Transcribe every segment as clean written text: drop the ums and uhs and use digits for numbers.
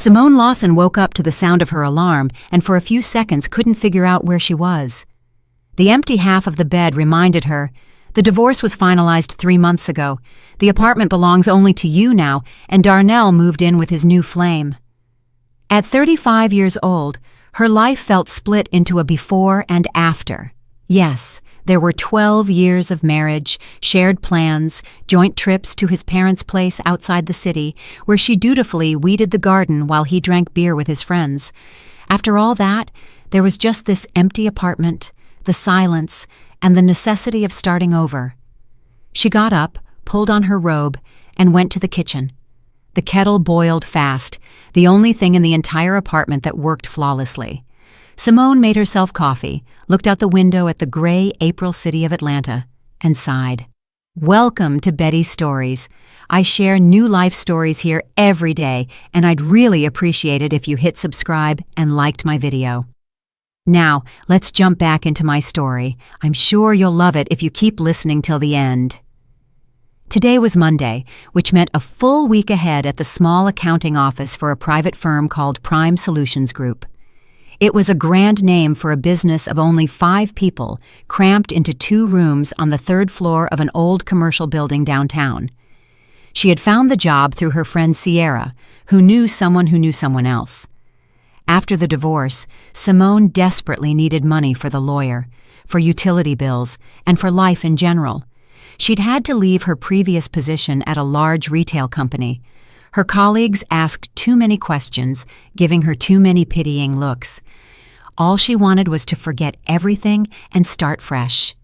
Simone Lawson woke up to the sound of her alarm and for a few seconds couldn't figure out where she was. The empty half of the bed reminded her, the divorce was finalized 3 months ago. The apartment belongs only to you now, and Darnell moved in with his new flame. At 35 years old, her life felt split into a before and after. Yes, there were 12 years of marriage, shared plans, joint trips to his parents' place outside the city, where she dutifully weeded the garden while he drank beer with his friends. After all that, there was just this empty apartment, the silence, and the necessity of starting over. She got up, pulled on her robe, and went to the kitchen. The kettle boiled fast, the only thing in the entire apartment that worked flawlessly. Simone made herself coffee, looked out the window at the gray April city of Atlanta, and sighed. Welcome to Betty's Stories. I share new life stories here every day, and I'd really appreciate it if you hit subscribe and liked my video. Now, let's jump back into my story. I'm sure you'll love it if you keep listening till the end. Today was Monday, which meant a full week ahead at the small accounting office for a private firm called Prime Solutions Group. It was a grand name for a business of only 5 people, cramped into 2 rooms on the 3rd floor of an old commercial building downtown. She had found the job through her friend Sierra, who knew someone else. After the divorce, Simone desperately needed money for the lawyer, for utility bills, and for life in general. She'd had to leave her previous position at a large retail company. Her colleagues asked too many questions, giving her too many pitying looks. All she wanted was to forget everything and start fresh.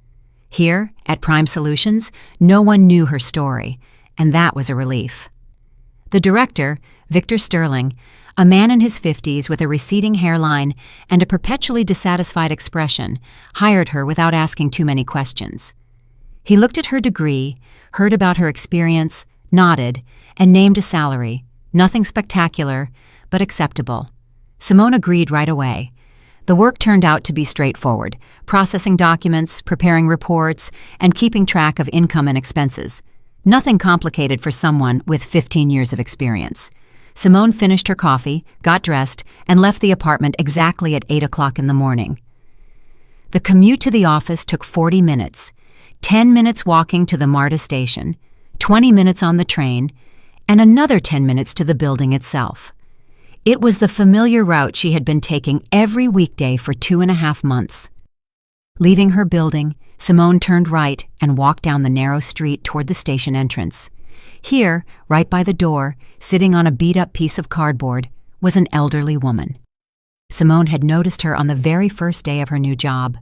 Here, at Prime Solutions, no one knew her story, and that was a relief. The director, Victor Sterling, a man in his 50s with a receding hairline and a perpetually dissatisfied expression, hired her without asking too many questions. He looked at her degree, heard about her experience, nodded, and named a salary, nothing spectacular, but acceptable. Simone agreed right away. The work turned out to be straightforward, processing documents, preparing reports, and keeping track of income and expenses. Nothing complicated for someone with 15 years of experience. Simone finished her coffee, got dressed, and left the apartment exactly at 8 o'clock in the morning. The commute to the office took 40 minutes, 10 minutes walking to the MARTA station, 20 minutes on the train, and another 10 minutes to the building itself. It was the familiar route she had been taking every weekday for 2.5 months. Leaving her building, Simone turned right and walked down the narrow street toward the station entrance. Here, right by the door, sitting on a beat-up piece of cardboard, was an elderly woman. Simone had noticed her on the very first day of her new job.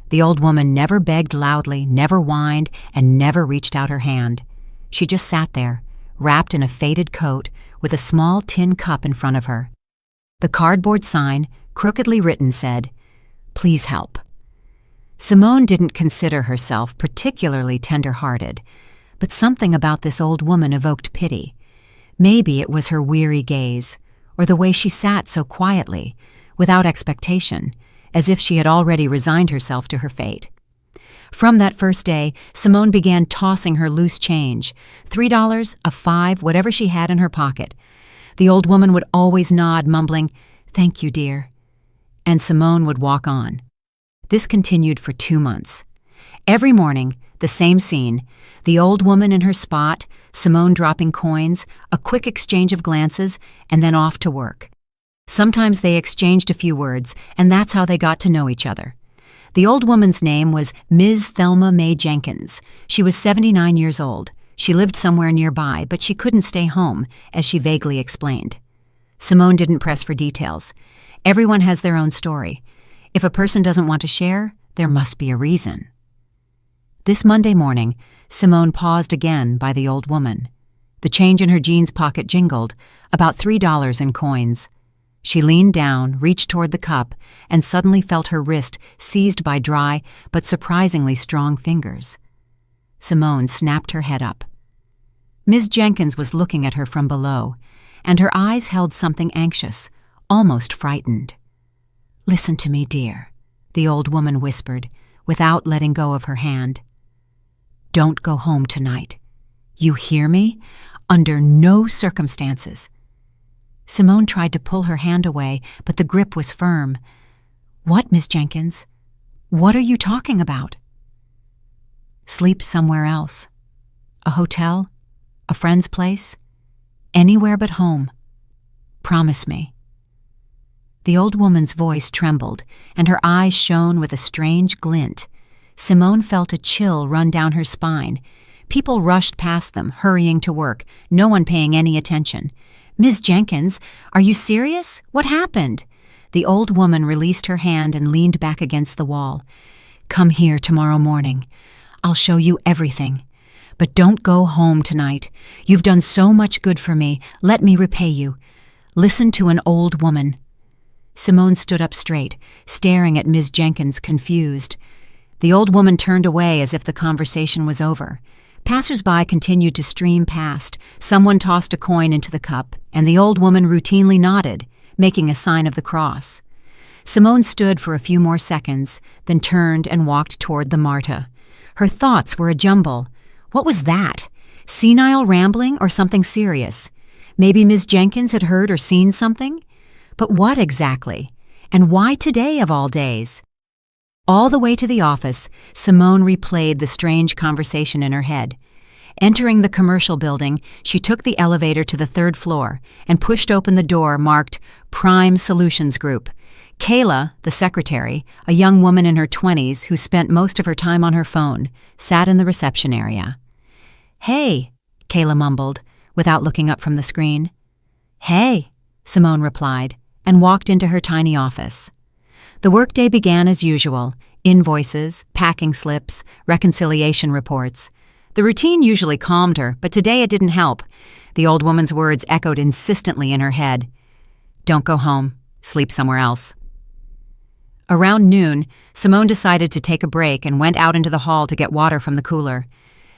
The old woman never begged loudly, never whined, and never reached out her hand. She just sat there, wrapped in a faded coat, with a small tin cup in front of her. The cardboard sign, crookedly written, said, "Please help." Simone didn't consider herself particularly tender-hearted, but something about this old woman evoked pity. Maybe it was her weary gaze, or the way she sat so quietly, without expectation, as if she had already resigned herself to her fate. From that first day, Simone began tossing her loose change, $3, a $5, whatever she had in her pocket. The old woman would always nod, mumbling, "Thank you, dear," and Simone would walk on. This continued for 2 months. Every morning, the same scene, the old woman in her spot, Simone dropping coins, a quick exchange of glances, and then off to work. Sometimes they exchanged a few words, and that's how they got to know each other. The old woman's name was Ms. Thelma Mae Jenkins. She was 79 years old. She lived somewhere nearby, but she couldn't stay home, as she vaguely explained. Simone didn't press for details. Everyone has their own story. If a person doesn't want to share, there must be a reason. This Monday morning, Simone paused again by the old woman. The change in her jeans pocket jingled, about $3 in coins. She leaned down, reached toward the cup, and suddenly felt her wrist seized by dry but surprisingly strong fingers. Simone snapped her head up. Ms. Jenkins was looking at her from below, and her eyes held something anxious, almost frightened. "Listen to me, dear," the old woman whispered, without letting go of her hand. "Don't go home tonight. You hear me? Under no circumstances." Simone tried to pull her hand away, but the grip was firm. "What, Miss Jenkins? What are you talking about?" "Sleep somewhere else. A hotel? A friend's place? Anywhere but home. Promise me." The old woman's voice trembled, and her eyes shone with a strange glint. Simone felt a chill run down her spine. People rushed past them, hurrying to work, no one paying any attention. "Miss Jenkins, are you serious? What happened?" The old woman released her hand and leaned back against the wall. "Come here tomorrow morning. I'll show you everything. But don't go home tonight. You've done so much good for me. Let me repay you. Listen to an old woman." Simone stood up straight, staring at Ms. Jenkins, confused. The old woman turned away as if the conversation was over. Passers-by continued to stream past. Someone tossed a coin into the cup, and the old woman routinely nodded, making a sign of the cross. Simone stood for a few more seconds, then turned and walked toward the Marta. Her thoughts were a jumble. What was that? Senile rambling or something serious? Maybe Ms. Jenkins had heard or seen something? But what exactly? And why today of all days? All the way to the office, Simone replayed the strange conversation in her head. Entering the commercial building, she took the elevator to the 3rd floor and pushed open the door marked Prime Solutions Group. Kayla, the secretary, a young woman in her 20s who spent most of her time on her phone, sat in the reception area. "Hey," Kayla mumbled, without looking up from the screen. "Hey," Simone replied, and walked into her tiny office. The workday began as usual: invoices, packing slips, reconciliation reports. The routine usually calmed her, but today it didn't help. The old woman's words echoed insistently in her head. "Don't go home. Sleep somewhere else." Around noon, Simone decided to take a break and went out into the hall to get water from the cooler.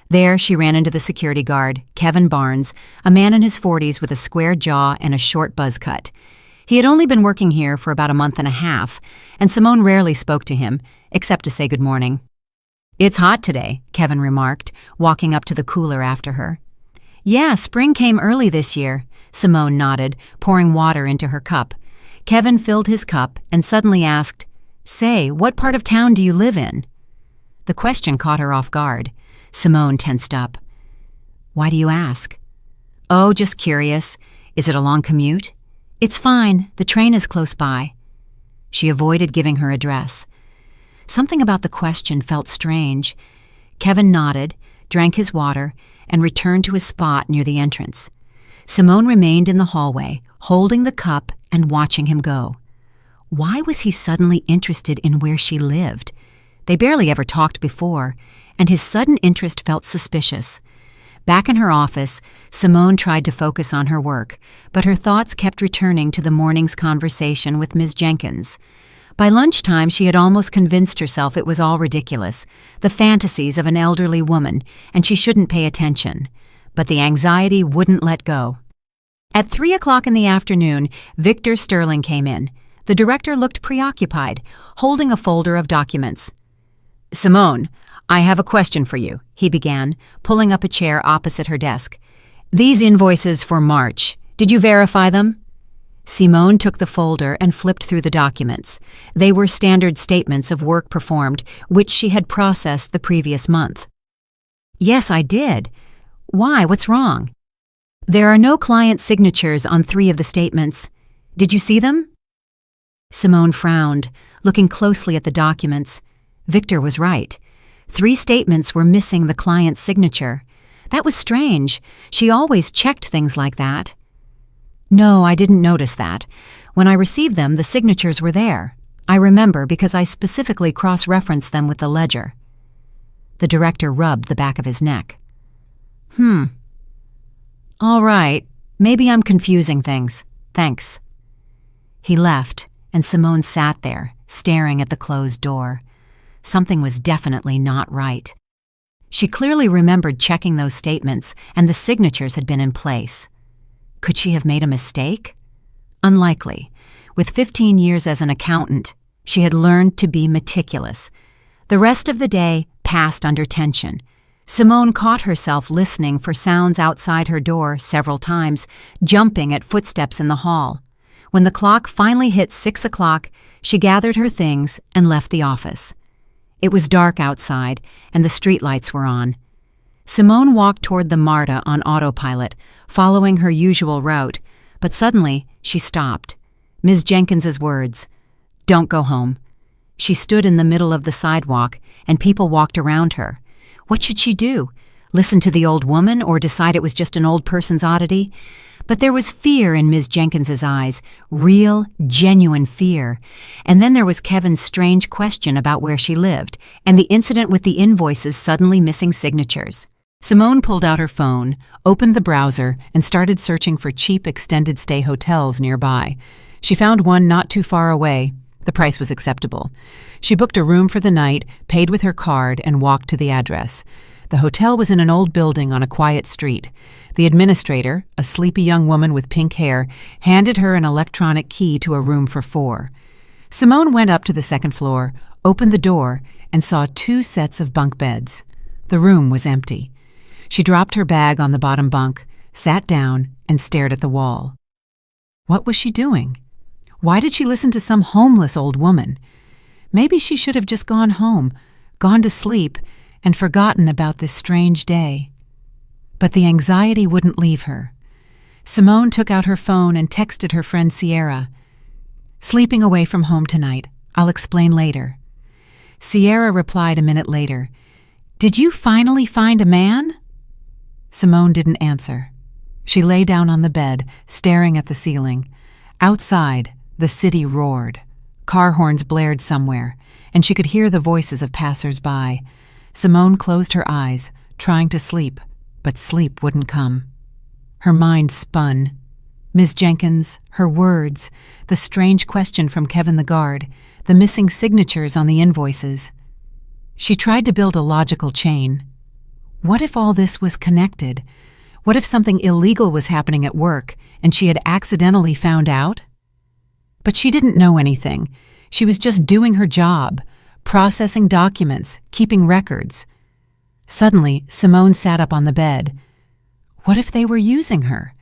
There, she ran into the security guard, Kevin Barnes, a man in his 40s with a square jaw and a short buzz cut. He had only been working here for about a month and a half, and Simone rarely spoke to him, except to say good morning. "It's hot today," Kevin remarked, walking up to the cooler after her. "Yeah, spring came early this year," Simone nodded, pouring water into her cup. Kevin filled his cup and suddenly asked, "Say, what part of town do you live in?" The question caught her off guard. Simone tensed up. "Why do you ask?" "Oh, just curious. Is it a long commute?" "It's fine. The train is close by." She avoided giving her address. Something about the question felt strange. Kevin nodded, drank his water, and returned to his spot near the entrance. Simone remained in the hallway, holding the cup and watching him go. Why was he suddenly interested in where she lived? They barely ever talked before, and his sudden interest felt suspicious. Back in her office, Simone tried to focus on her work, but her thoughts kept returning to the morning's conversation with Ms. Jenkins. By lunchtime, she had almost convinced herself it was all ridiculous, the fantasies of an elderly woman, and she shouldn't pay attention. But the anxiety wouldn't let go. At 3 o'clock in the afternoon, Victor Sterling came in. The director looked preoccupied, holding a folder of documents. "Simone, I have a question for you," he began, pulling up a chair opposite her desk. "These invoices for March, did you verify them?" Simone took the folder and flipped through the documents. They were standard statements of work performed, which she had processed the previous month. "Yes, I did. Why? What's wrong?" "There are no client signatures on 3 of the statements. Did you see them?" Simone frowned, looking closely at the documents. Victor was right. 3 statements were missing the client's signature. That was strange. She always checked things like that. "No, I didn't notice that. When I received them, the signatures were there. I remember because I specifically cross-referenced them with the ledger." The director rubbed the back of his neck. All right. Maybe I'm confusing things. Thanks." He left, and Simone sat there, staring at the closed door. Something was definitely not right. She clearly remembered checking those statements, and the signatures had been in place. Could she have made a mistake? Unlikely. With 15 years as an accountant, she had learned to be meticulous. The rest of the day passed under tension. Simone caught herself listening for sounds outside her door several times, jumping at footsteps in the hall. When the clock finally hit 6 o'clock, she gathered her things and left the office. It was dark outside, and the streetlights were on. Simone walked toward the MARTA on autopilot, following her usual route, but suddenly she stopped. Ms. Jenkins's words, "Don't go home." She stood in the middle of the sidewalk, and people walked around her. What should she do? Listen to the old woman or decide it was just an old person's oddity? But there was fear in Ms. Jenkins's eyes, real, genuine fear. And then there was Kevin's strange question about where she lived, and the incident with the invoices suddenly missing signatures. Simone pulled out her phone, opened the browser, and started searching for cheap extended-stay hotels nearby. She found one not too far away. The price was acceptable. She booked a room for the night, paid with her card, and walked to the address. The hotel was in an old building on a quiet street. The administrator, a sleepy young woman with pink hair, handed her an electronic key to a room for 4. Simone went up to the second floor, opened the door, and saw 2 sets of bunk beds. The room was empty. She dropped her bag on the bottom bunk, sat down, and stared at the wall. What was she doing? Why did she listen to some homeless old woman? Maybe she should have just gone home, gone to sleep, and forgotten about this strange day. But the anxiety wouldn't leave her. Simone took out her phone and texted her friend Sierra. "Sleeping away from home tonight. I'll explain later." Sierra replied a minute later, "Did you finally find a man?" Simone didn't answer. She lay down on the bed, staring at the ceiling. Outside, the city roared. Car horns blared somewhere, and she could hear the voices of passers-by. Simone closed her eyes, trying to sleep, but sleep wouldn't come. Her mind spun. Ms. Jenkins, her words, the strange question from Kevin the guard, the missing signatures on the invoices. She tried to build a logical chain. What if all this was connected? What if something illegal was happening at work and she had accidentally found out? But she didn't know anything. She was just doing her job, processing documents, keeping records. Suddenly, Simone sat up on the bed. What if they were using her?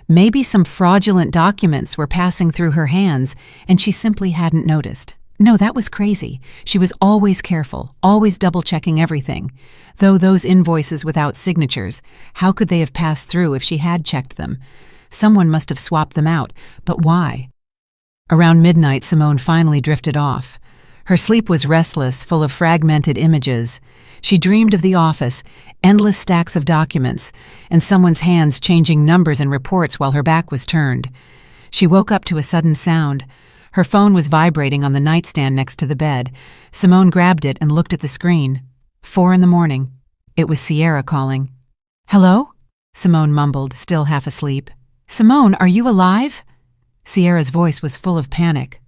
Maybe some fraudulent documents were passing through her hands and she simply hadn't noticed. No, that was crazy. She was always careful, always double-checking everything. Though those invoices without signatures, how could they have passed through if she had checked them? Someone must have swapped them out, but why? Around midnight, Simone finally drifted off. Her sleep was restless, full of fragmented images. She dreamed of the office, endless stacks of documents, and someone's hands changing numbers and reports while her back was turned. She woke up to a sudden sound. Her phone was vibrating on the nightstand next to the bed. Simone grabbed it and looked at the screen. 4 a.m. It was Sierra calling. "Hello?" Simone mumbled, still half asleep. "Simone, are you alive?" Sierra's voice was full of panic.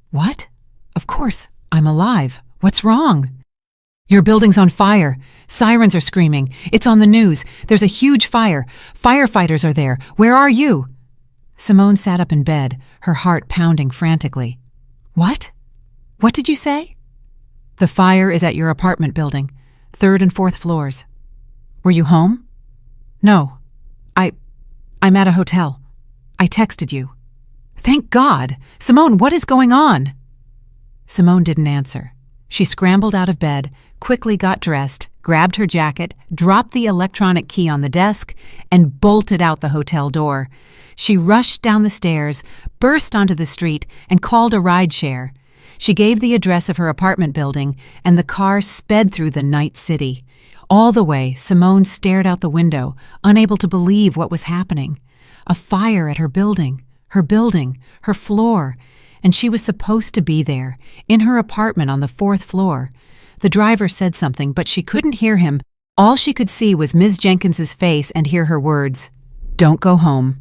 "What? Of course, I'm alive. What's wrong?" "Your building's on fire. Sirens are screaming. It's on the news. There's a huge fire. Firefighters are there. Where are you?" Simone sat up in bed, her heart pounding frantically. "What? What did you say?" "The fire is at your apartment building, 3rd and 4th floors. Were you home?" "No. I'm at a hotel. I texted you." "Thank God! Simone, what is going on?" Simone didn't answer. She scrambled out of bed, quickly got dressed, grabbed her jacket, dropped the electronic key on the desk, and bolted out the hotel door. She rushed down the stairs, burst onto the street, and called a rideshare. She gave the address of her apartment building, and the car sped through the night city. All the way, Simone stared out the window, unable to believe what was happening. A fire at her building, her floor, and she was supposed to be there, in her apartment on the 4th floor. The driver said something, but she couldn't hear him. All she could see was Ms. Jenkins's face and hear her words, "Don't go home."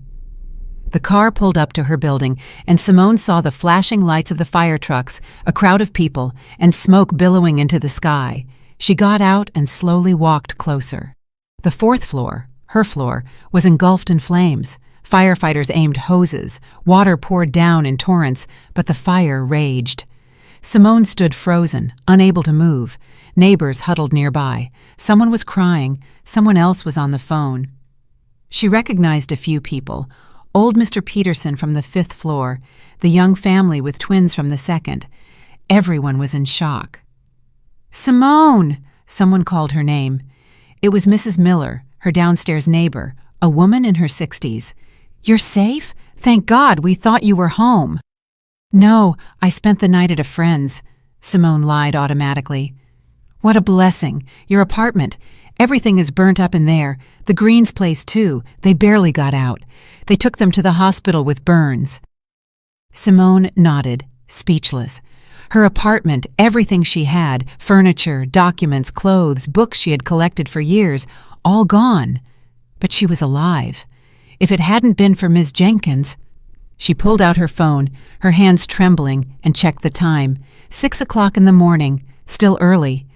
The car pulled up to her building, and Simone saw the flashing lights of the fire trucks, a crowd of people, and smoke billowing into the sky. She got out and slowly walked closer. The 4th floor, her floor, was engulfed in flames. Firefighters aimed hoses. Water poured down in torrents, but the fire raged. Simone stood frozen, unable to move. Neighbors huddled nearby. Someone was crying. Someone else was on the phone. She recognized a few people. Old Mr. Peterson from the 5th floor, the young family with twins from the 2nd. Everyone was in shock. "Simone!" Someone called her name. It was Mrs. Miller, her downstairs neighbor, a woman in her 60s. "You're safe? Thank God, we thought you were home." "No, I spent the night at a friend's," Simone lied automatically. "What a blessing. Your apartment. Everything is burnt up in there. The Greens place, too. They barely got out. They took them to the hospital with burns." Simone nodded, speechless. Her apartment, everything she had, furniture, documents, clothes, books she had collected for years, all gone. But she was alive. If it hadn't been for Ms. Jenkins... She pulled out her phone, her hands trembling, and checked the time. 6 o'clock in the morning, still early.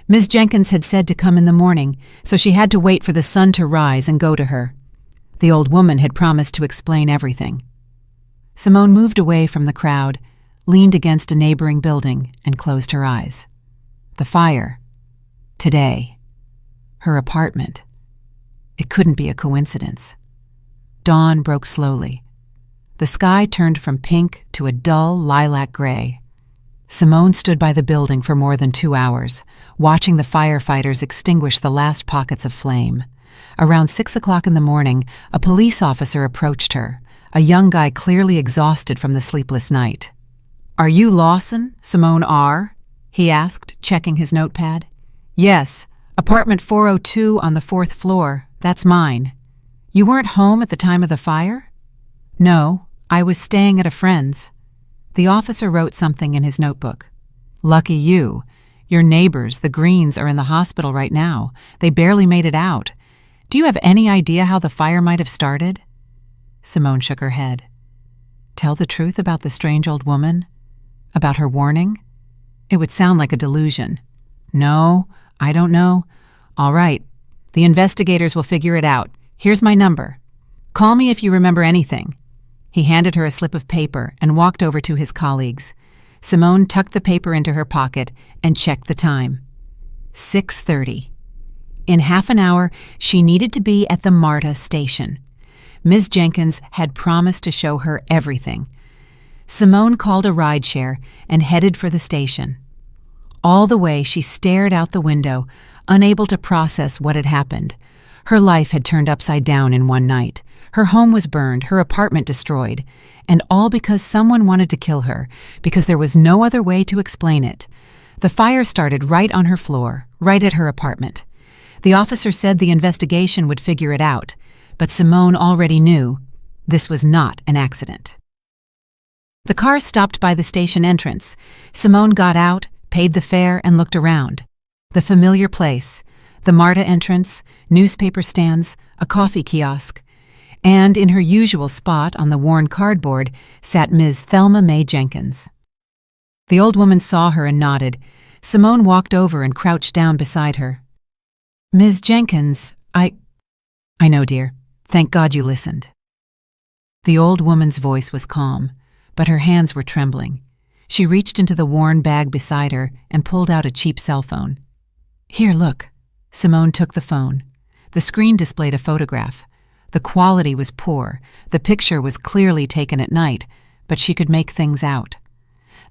Ms. Jenkins had said to come in the morning, so she had to wait for the sun to rise and go to her. The old woman had promised to explain everything. Simone moved away from the crowd, leaned against a neighboring building, and closed her eyes. The fire. Today. Her apartment. It couldn't be a coincidence. Dawn broke slowly. The sky turned from pink to a dull lilac gray. Simone stood by the building for more than 2 hours, watching the firefighters extinguish the last pockets of flame. Around 6 o'clock in the morning, a police officer approached her, a young guy clearly exhausted from the sleepless night. "Are you Lawson, Simone R.?" he asked, checking his notepad. "Yes, apartment 402 on the 4th floor. That's mine." "You weren't home at the time of the fire?" "No, I was staying at a friend's." The officer wrote something in his notebook. "Lucky you. Your neighbors, the Greens, are in the hospital right now. They barely made it out. Do you have any idea how the fire might have started?" Simone shook her head. Tell the truth about the strange old woman? About her warning? It would sound like a delusion. "No, I don't know." "All right. The investigators will figure it out. Here's my number. Call me if you remember anything." He handed her a slip of paper and walked over to his colleagues. Simone tucked the paper into her pocket and checked the time. 6:30. In half an hour, she needed to be at the MARTA station. Ms. Jenkins had promised to show her everything. Simone called a rideshare and headed for the station. All the way, she stared out the window, unable to process what had happened. Her life had turned upside down in one night. Her home was burned, her apartment destroyed, and all because someone wanted to kill her, because there was no other way to explain it. The fire started right on her floor, right at her apartment. The officer said the investigation would figure it out, but Simone already knew this was not an accident. The car stopped by the station entrance. Simone got out, paid the fare, and looked around. The familiar place, the MARTA entrance, newspaper stands, a coffee kiosk, and in her usual spot on the worn cardboard sat Ms. Thelma Mae Jenkins. The old woman saw her and nodded. Simone walked over and crouched down beside her. "Ms. Jenkins, I know, dear. Thank God you listened." The old woman's voice was calm, but her hands were trembling. She reached into the worn bag beside her and pulled out a cheap cell phone. "Here, look." Simone took the phone. The screen displayed a photograph. The quality was poor. The picture was clearly taken at night, but she could make things out.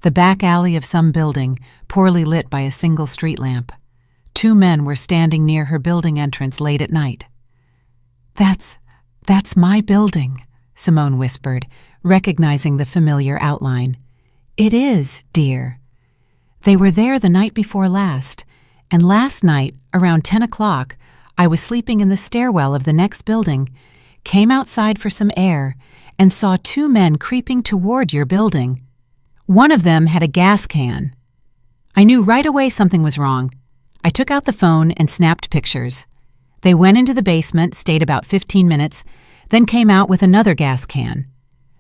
The back alley of some building, poorly lit by a single street lamp. 2 men were standing near her building entrance late at night. That's my building," Simone whispered, recognizing the familiar outline. "It is, dear. They were there the night before last, and last night, around 10 o'clock, I was sleeping in the stairwell of the next building, came outside for some air, and saw 2 men creeping toward your building. One of them had a gas can. I knew right away something was wrong. I took out the phone and snapped pictures. They went into the basement, stayed about 15 minutes, then came out with another gas can.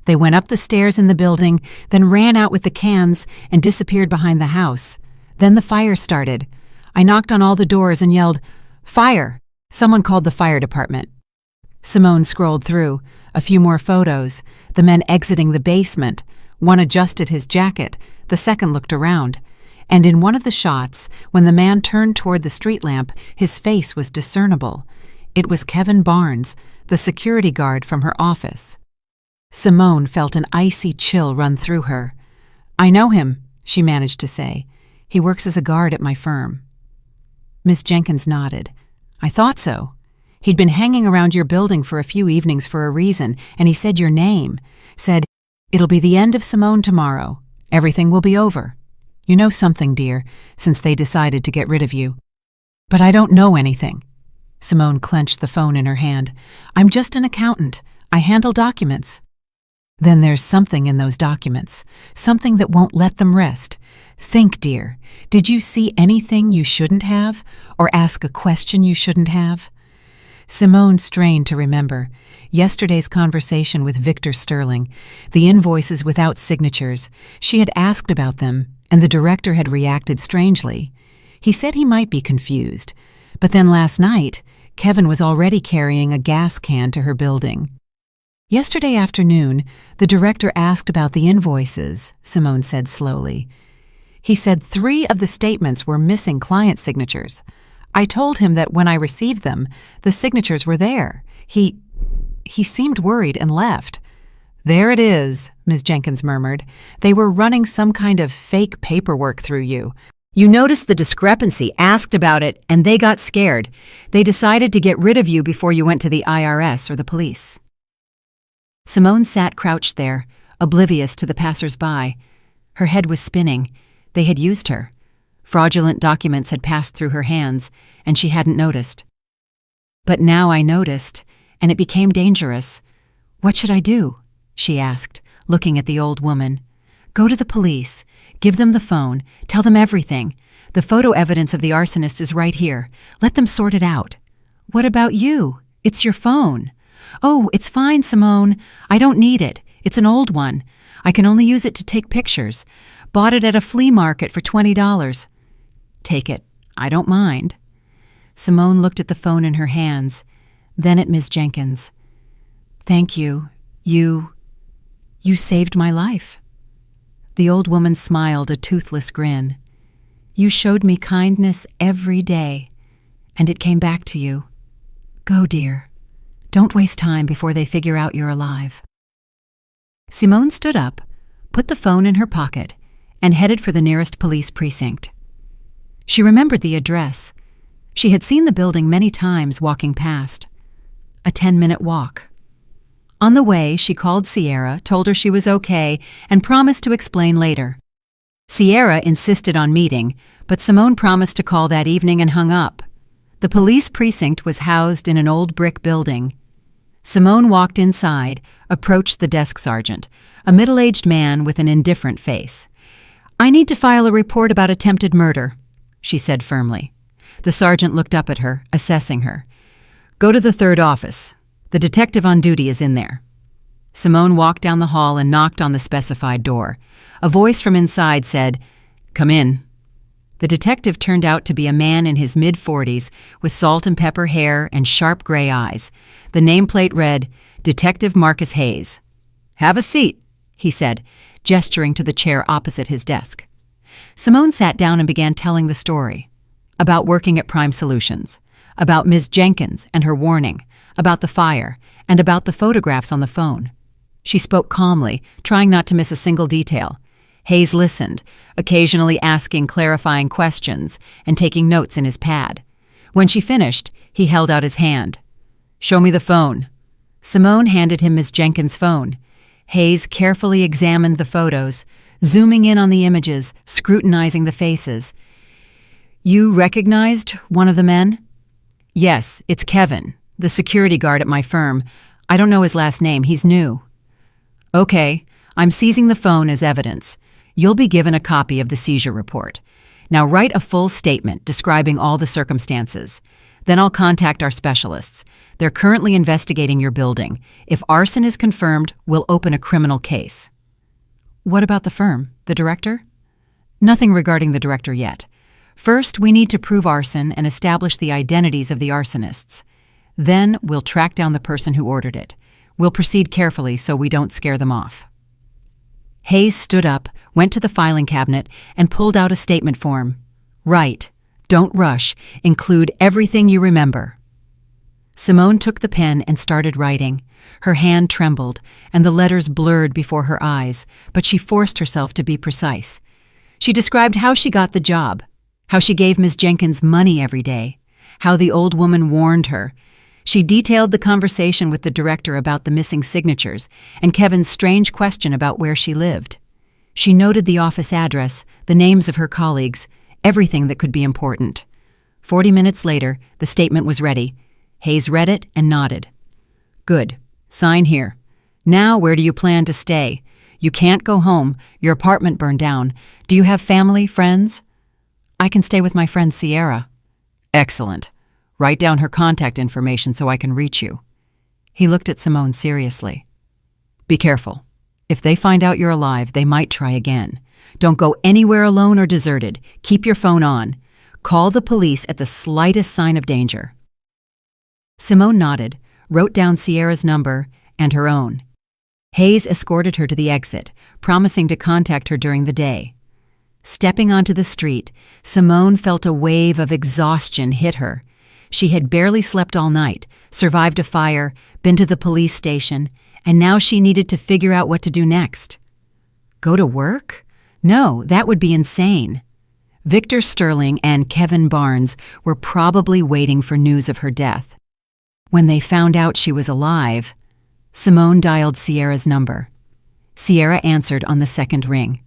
They went up the stairs in the building, then ran out with the cans and disappeared behind the house. Then the fire started. I knocked on all the doors and yelled, 'Fire!' Someone called the fire department." Simone scrolled through. A few more photos. The men exiting the basement. One adjusted his jacket, the second looked around, and in one of the shots, when the man turned toward the street lamp, his face was discernible. It was Kevin Barnes, the security guard from her office. Simone felt an icy chill run through her. "I know him," she managed to say. "He works as a guard at my firm." Miss Jenkins nodded. "I thought so. He'd been hanging around your building for a few evenings for a reason, and he said your name. Said, 'It'll be the end of Simone tomorrow. Everything will be over.' You know something, dear, since they decided to get rid of you." "But I don't know anything." Simone clenched the phone in her hand. "I'm just an accountant. I handle documents." "Then there's something in those documents, something that won't let them rest. Think, dear, did you see anything you shouldn't have, or ask a question you shouldn't have?" Simone strained to remember. Yesterday's conversation with Victor Sterling, the invoices without signatures. She had asked about them, and the director had reacted strangely. He said he might be confused, but then last night, Kevin was already carrying a gas can to her building. "Yesterday afternoon, the director asked about the invoices," Simone said slowly. "He said 3 of the statements were missing client signatures. I told him that when I received them, the signatures were there. He seemed worried and left." "There it is," Ms. Jenkins murmured. "They were running some kind of fake paperwork through you. You noticed the discrepancy, asked about it, and they got scared. They decided to get rid of you before you went to the IRS or the police." Simone sat crouched there, oblivious to the passers-by. Her head was spinning. They had used her. Fraudulent documents had passed through her hands, and she hadn't noticed. "But now I noticed, and it became dangerous. What should I do?" she asked, looking at the old woman. "Go to the police. Give them the phone. Tell them everything. The photo evidence of the arsonist is right here. Let them sort it out." "What about you? It's your phone." "Oh, it's fine, Simone. I don't need it. It's an old one. I can only use it to take pictures. Bought it at a flea market for $20. "Take it. I don't mind." Simone looked at the phone in her hands, then at Ms. Jenkins. "Thank you. You saved my life." The old woman smiled a toothless grin. "You showed me kindness every day, and it came back to you. Go, dear. Don't waste time before they figure out you're alive." Simone stood up, put the phone in her pocket, and headed for the nearest police precinct. She remembered the address. She had seen the building many times walking past. A 10-minute walk. On the way, she called Sierra, told her she was okay, and promised to explain later. Sierra insisted on meeting, but Simone promised to call that evening and hung up. The police precinct was housed in an old brick building. Simone walked inside, approached the desk sergeant, a middle-aged man with an indifferent face. "I need to file a report about attempted murder," she said firmly. The sergeant looked up at her, assessing her. "Go to the 3rd office. The detective on duty is in there." Simone walked down the hall and knocked on the specified door. A voice from inside said, "Come in." The detective turned out to be a man in his mid-40s with salt and pepper hair and sharp gray eyes. The nameplate read, "Detective Marcus Hayes." "Have a seat," he said, gesturing to the chair opposite his desk. Simone sat down and began telling the story. About working at Prime Solutions, about Ms. Jenkins and her warning, about the fire, and about the photographs on the phone. She spoke calmly, trying not to miss a single detail. Hayes listened, occasionally asking clarifying questions and taking notes in his pad. When she finished, he held out his hand. "Show me the phone." Simone handed him Ms. Jenkins' phone. Hayes carefully examined the photos, zooming in on the images, scrutinizing the faces. "You recognized one of the men?" "Yes, it's Kevin, the security guard at my firm. I don't know his last name. He's new." "Okay, I'm seizing the phone as evidence. You'll be given a copy of the seizure report. Now write a full statement describing all the circumstances. Then I'll contact our specialists. They're currently investigating your building. If arson is confirmed, we'll open a criminal case." "What about the firm? The director?" "Nothing regarding the director yet. First, we need to prove arson and establish the identities of the arsonists. Then we'll track down the person who ordered it. We'll proceed carefully so we don't scare them off." Hayes stood up, went to the filing cabinet, and pulled out a statement form. "Write. Don't rush. Include everything you remember." Simone took the pen and started writing. Her hand trembled, and the letters blurred before her eyes, but she forced herself to be precise. She described how she got the job, how she gave Ms. Jenkins money every day, how the old woman warned her. She detailed the conversation with the director about the missing signatures and Kevin's strange question about where she lived. She noted the office address, the names of her colleagues, everything that could be important. 40 minutes later, the statement was ready. Hayes read it and nodded. "Good. Sign here. Now, where do you plan to stay? You can't go home. Your apartment burned down. Do you have family, friends?" "I can stay with my friend Sierra." "Excellent. Write down her contact information so I can reach you." He looked at Simone seriously. "Be careful. If they find out you're alive, they might try again. Don't go anywhere alone or deserted. Keep your phone on. Call the police at the slightest sign of danger." Simone nodded, wrote down Sierra's number and her own. Hayes escorted her to the exit, promising to contact her during the day. Stepping onto the street, Simone felt a wave of exhaustion hit her. She had barely slept all night, survived a fire, been to the police station, and now she needed to figure out what to do next. Go to work? No, that would be insane. Victor Sterling and Kevin Barnes were probably waiting for news of her death. When they found out she was alive, Simone dialed Sierra's number. Sierra answered on the second ring.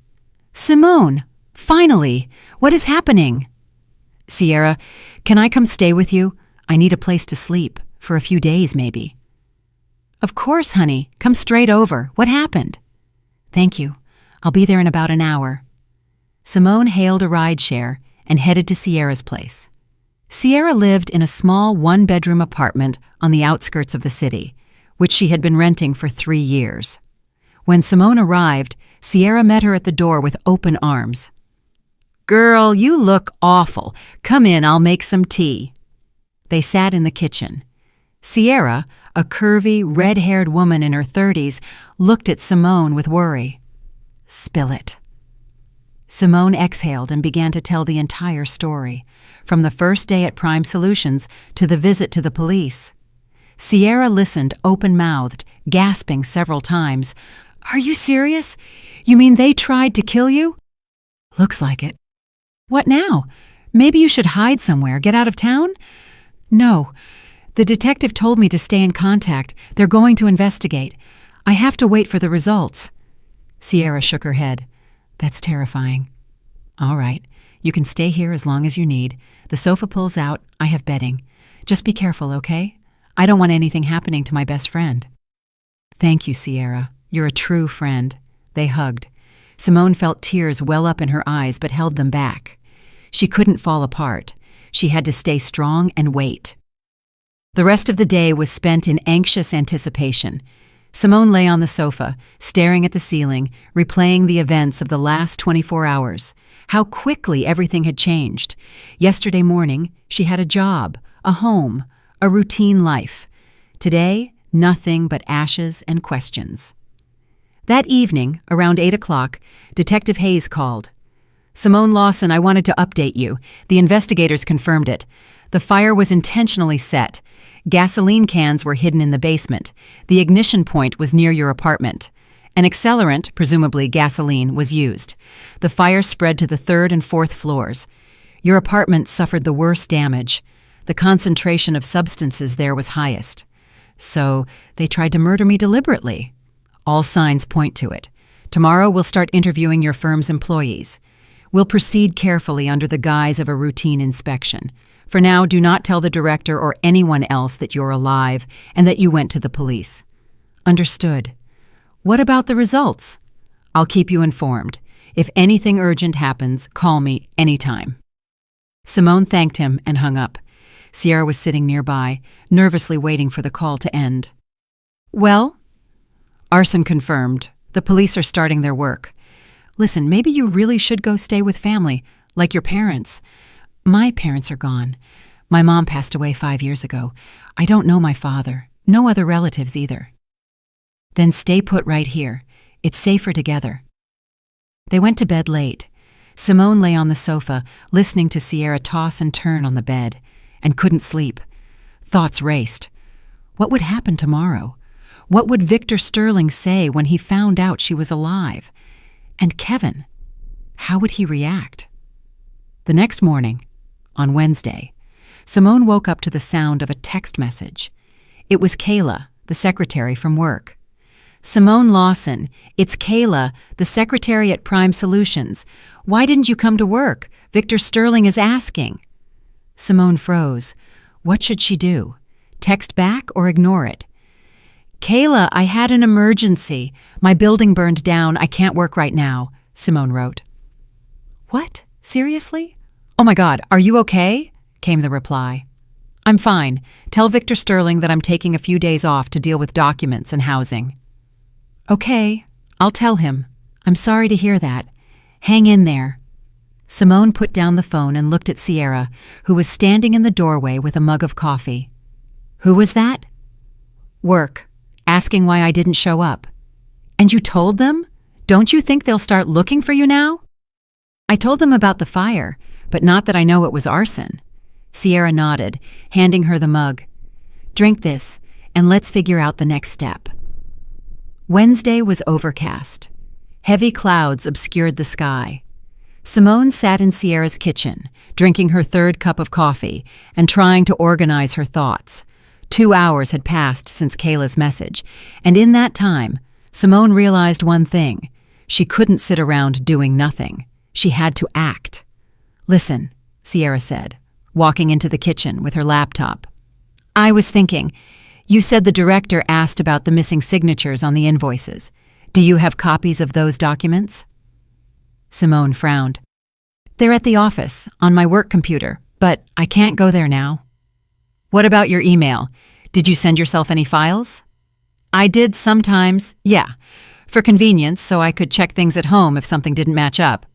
"Simone, finally! What is happening?" "Sierra, can I come stay with you? I need a place to sleep, for a few days maybe." "Of course, honey. Come straight over. What happened?" "Thank you. I'll be there in about an hour." Simone hailed a rideshare and headed to Sierra's place. Sierra lived in a small one-bedroom apartment on the outskirts of the city, which she had been renting for 3 years. When Simone arrived, Sierra met her at the door with open arms. "Girl, you look awful. Come in, I'll make some tea." They sat in the kitchen. Sierra, a curvy, red-haired woman in her 30s, looked at Simone with worry. "Spill it." Simone exhaled and began to tell the entire story, from the first day at Prime Solutions to the visit to the police. Sierra listened open-mouthed, gasping several times. "Are you serious? You mean they tried to kill you?" "Looks like it." "What now? Maybe you should hide somewhere, get out of town?" "No. The detective told me to stay in contact. They're going to investigate. I have to wait for the results." Sierra shook her head. "That's terrifying." "All right. You can stay here as long as you need. The sofa pulls out. I have bedding. Just be careful, okay? I don't want anything happening to my best friend." "Thank you, Sierra. You're a true friend." They hugged. Simone felt tears well up in her eyes but held them back. She couldn't fall apart. She had to stay strong and wait. The rest of the day was spent in anxious anticipation. Simone lay on the sofa, staring at the ceiling, replaying the events of the last 24 hours. How quickly everything had changed. Yesterday morning, she had a job, a home, a routine life. Today, nothing but ashes and questions. That evening, around 8 o'clock, Detective Hayes called. "Simone Lawson, I wanted to update you. The investigators confirmed it. The fire was intentionally set. Gasoline cans were hidden in the basement. The ignition point was near your apartment. An accelerant, presumably gasoline, was used. The fire spread to the 3rd and 4th floors. Your apartment suffered the worst damage. The concentration of substances there was highest. So they tried to murder me deliberately. All signs point to it. Tomorrow we'll start interviewing your firm's employees. We'll proceed carefully under the guise of a routine inspection. For now, do not tell the director or anyone else that you're alive and that you went to the police." "Understood. What about the results?" "I'll keep you informed. If anything urgent happens, call me anytime." Simone thanked him and hung up. Sierra was sitting nearby, nervously waiting for the call to end. "Well?" "Arson confirmed. The police are starting their work. Listen, maybe you really should go stay with family, like your parents." "My parents are gone. My mom passed away 5 years ago. I don't know my father. No other relatives either." "Then stay put right here. It's safer together." They went to bed late. Simone lay on the sofa, listening to Sierra toss and turn on the bed, and couldn't sleep. Thoughts raced. What would happen tomorrow? What would Victor Sterling say when he found out she was alive? And Kevin, how would he react? The next morning, on Wednesday, Simone woke up to the sound of a text message. It was Kayla, the secretary from work. "Simone Lawson, it's Kayla, the secretary at Prime Solutions. Why didn't you come to work? Victor Sterling is asking." Simone froze. What should she do? Text back or ignore it? "Kayla, I had an emergency. My building burned down. I can't work right now," Simone wrote. "What? Seriously? Oh my God, are you okay?" came the reply. "I'm fine. Tell Victor Sterling that I'm taking a few days off to deal with documents and housing." "Okay, I'll tell him. I'm sorry to hear that. Hang in there." Simone put down the phone and looked at Sierra, who was standing in the doorway with a mug of coffee. "Who was that?" "Work, asking why I didn't show up." "And you told them? Don't you think they'll start looking for you now?" "I told them about the fire, but not that I know it was arson." Sierra nodded, handing her the mug. "Drink this, and let's figure out the next step." Wednesday was overcast. Heavy clouds obscured the sky. Simone sat in Sierra's kitchen, drinking her third cup of coffee and trying to organize her thoughts. 2 hours had passed since Kayla's message, and in that time, Simone realized one thing. She couldn't sit around doing nothing. She had to act. "Listen," Sierra said, walking into the kitchen with her laptop. "I was thinking, you said the director asked about the missing signatures on the invoices. Do you have copies of those documents?" Simone frowned. "They're at the office, on my work computer, but I can't go there now." "What about your email? Did you send yourself any files?" "I did sometimes, yeah, for convenience so I could check things at home if something didn't match up."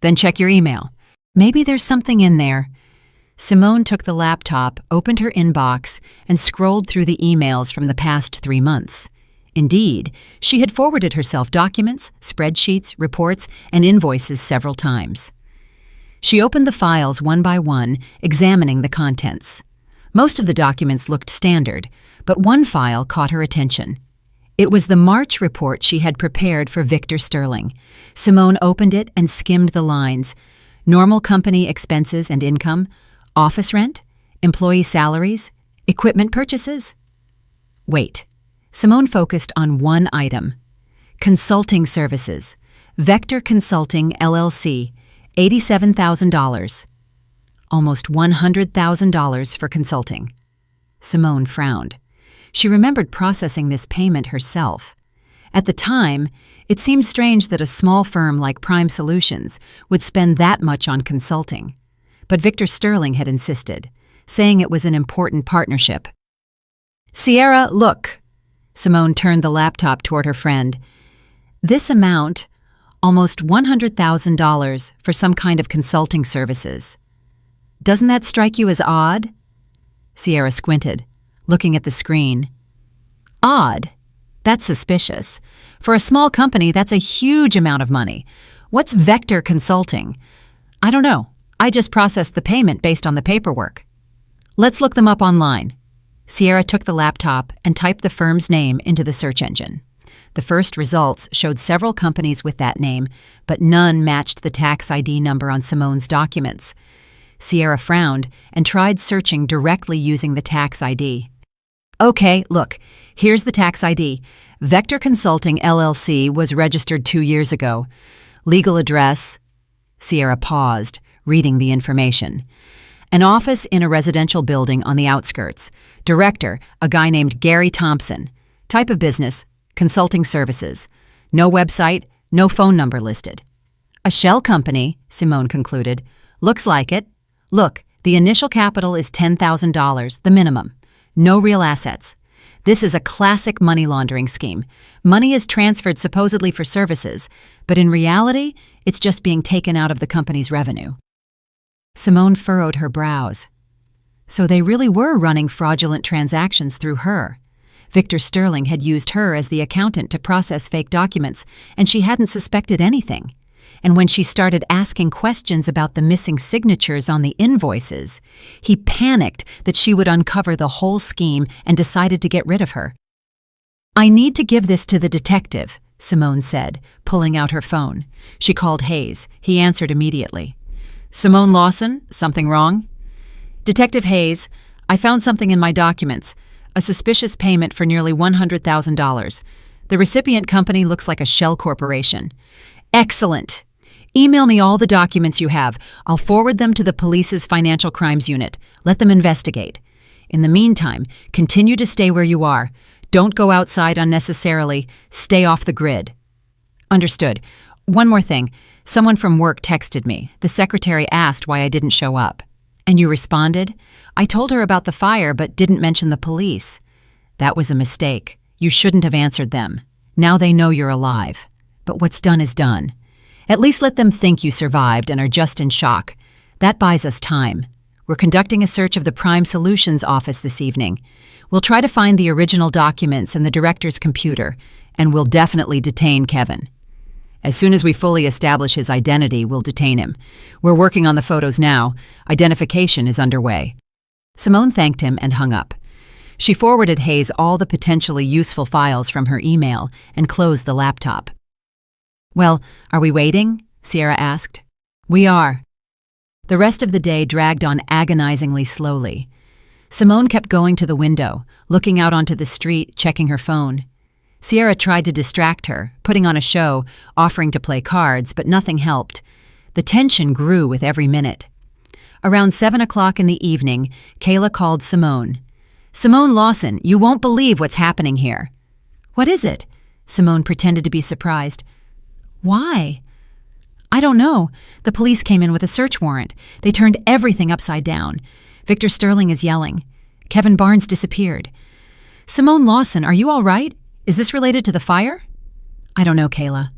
"Then check your email. Maybe there's something in there." Simone took the laptop, opened her inbox, and scrolled through the emails from the past 3 months. Indeed, she had forwarded herself documents, spreadsheets, reports, and invoices several times. She opened the files one by one, examining the contents. Most of the documents looked standard, but one file caught her attention. It was the March report she had prepared for Victor Sterling. Simone opened it and skimmed the lines. Normal company expenses and income, office rent, employee salaries, equipment purchases. Wait. Simone focused on one item. Consulting services. Vector Consulting, LLC, $87,000. Almost $100,000 for consulting. Simone frowned. She remembered processing this payment herself. At the time, it seemed strange that a small firm like Prime Solutions would spend that much on consulting. But Victor Sterling had insisted, saying it was an important partnership. "Sierra, look." Simone turned the laptop toward her friend. "This amount, almost $100,000 for some kind of consulting services. Doesn't that strike you as odd?" Sierra squinted, looking at the screen. "Odd? That's suspicious. For a small company, that's a huge amount of money. What's Vector Consulting?" "I don't know. I just processed the payment based on the paperwork." "Let's look them up online." Sierra took the laptop and typed the firm's name into the search engine. The first results showed several companies with that name, but none matched the tax ID number on Simone's documents. Sierra frowned and tried searching directly using the tax ID. "Okay, look, here's the tax ID. Vector Consulting, LLC was registered 2 years ago. Legal address." Sierra paused, reading the information. "An office in a residential building on the outskirts. Director, a guy named Gary Thompson. Type of business, consulting services. No website, no phone number listed." "A shell company," Simone concluded. "Looks like it. Look, the initial capital is $10,000, the minimum. No real assets. This is a classic money laundering scheme. Money is transferred supposedly for services, but in reality, it's just being taken out of the company's revenue." Simone furrowed her brows. So they really were running fraudulent transactions through her. Victor Sterling had used her as the accountant to process fake documents, and she hadn't suspected anything. and when she started asking questions about the missing signatures on the invoices, he panicked that she would uncover the whole scheme and decided to get rid of her. "I need to give this to the detective," Simone said, pulling out her phone. She called Hayes. He answered immediately. "Simone Lawson, something wrong?" "Detective Hayes, I found something in my documents, a suspicious payment for nearly $100,000. The recipient company looks like a shell corporation." "Excellent! Email me all the documents you have. I'll forward them to the police's financial crimes unit. Let them investigate. In the meantime, continue to stay where you are. Don't go outside unnecessarily. Stay off the grid." "Understood. One more thing. Someone from work texted me. The secretary asked why I didn't show up." "And you responded?" "I told her about the fire but didn't mention the police." "That was a mistake. You shouldn't have answered them. Now they know you're alive. But what's done is done. At least let them think you survived and are just in shock. That buys us time. We're conducting a search of the Prime Solutions office this evening. We'll try to find the original documents and the director's computer, and we'll definitely detain Kevin. As soon as we fully establish his identity, we'll detain him. We're working on the photos now. Identification is underway." Simone thanked him and hung up. She forwarded Hayes all the potentially useful files from her email and closed the laptop. "Well, are we waiting?" Sierra asked. "We are." The rest of the day dragged on agonizingly slowly. Simone kept going to the window, looking out onto the street, checking her phone. Sierra tried to distract her, putting on a show, offering to play cards, but nothing helped. The tension grew with every minute. Around 7 o'clock in the evening, Kayla called Simone. "Simone Lawson, you won't believe what's happening here." "What is it?" Simone pretended to be surprised. "Why?" "I don't know. The police came in with a search warrant. They turned everything upside down. Victor Sterling is yelling. Kevin Barnes disappeared." "Simone Lawson, are you all right? Is this related to the fire?" "I don't know, Kayla.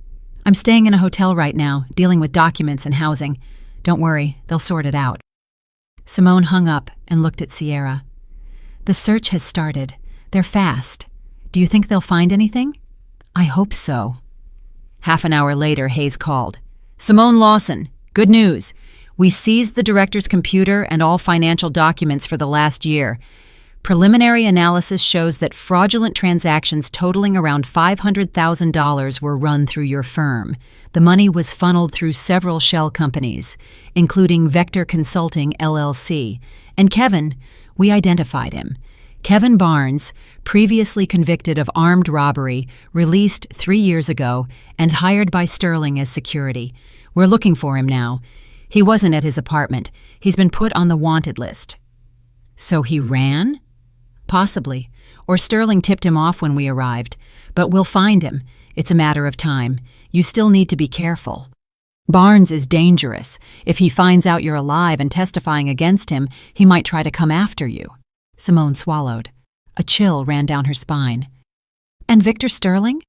I'm staying in a hotel right now, dealing with documents and housing. Don't worry, they'll sort it out." Simone hung up and looked at Sierra. "The search has started. They're fast. Do you think they'll find anything?" "I hope so." Half an hour later, Hayes called. "Simone Lawson, good news. We seized the director's computer and all financial documents for the last year. Preliminary analysis shows that fraudulent transactions totaling around $500,000 were run through your firm. The money was funneled through several shell companies, including Vector Consulting, LLC. And Kevin, we identified him. Kevin Barnes, previously convicted of armed robbery, released 3 years ago, and hired by Sterling as security. We're looking for him now. He wasn't at his apartment. He's been put on the wanted list." "So he ran?" "Possibly. Or Sterling tipped him off when we arrived. But we'll find him. It's a matter of time. You still need to be careful. Barnes is dangerous. If he finds out you're alive and testifying against him, he might try to come after you." Simone swallowed. A chill ran down her spine. "And Victor Sterling?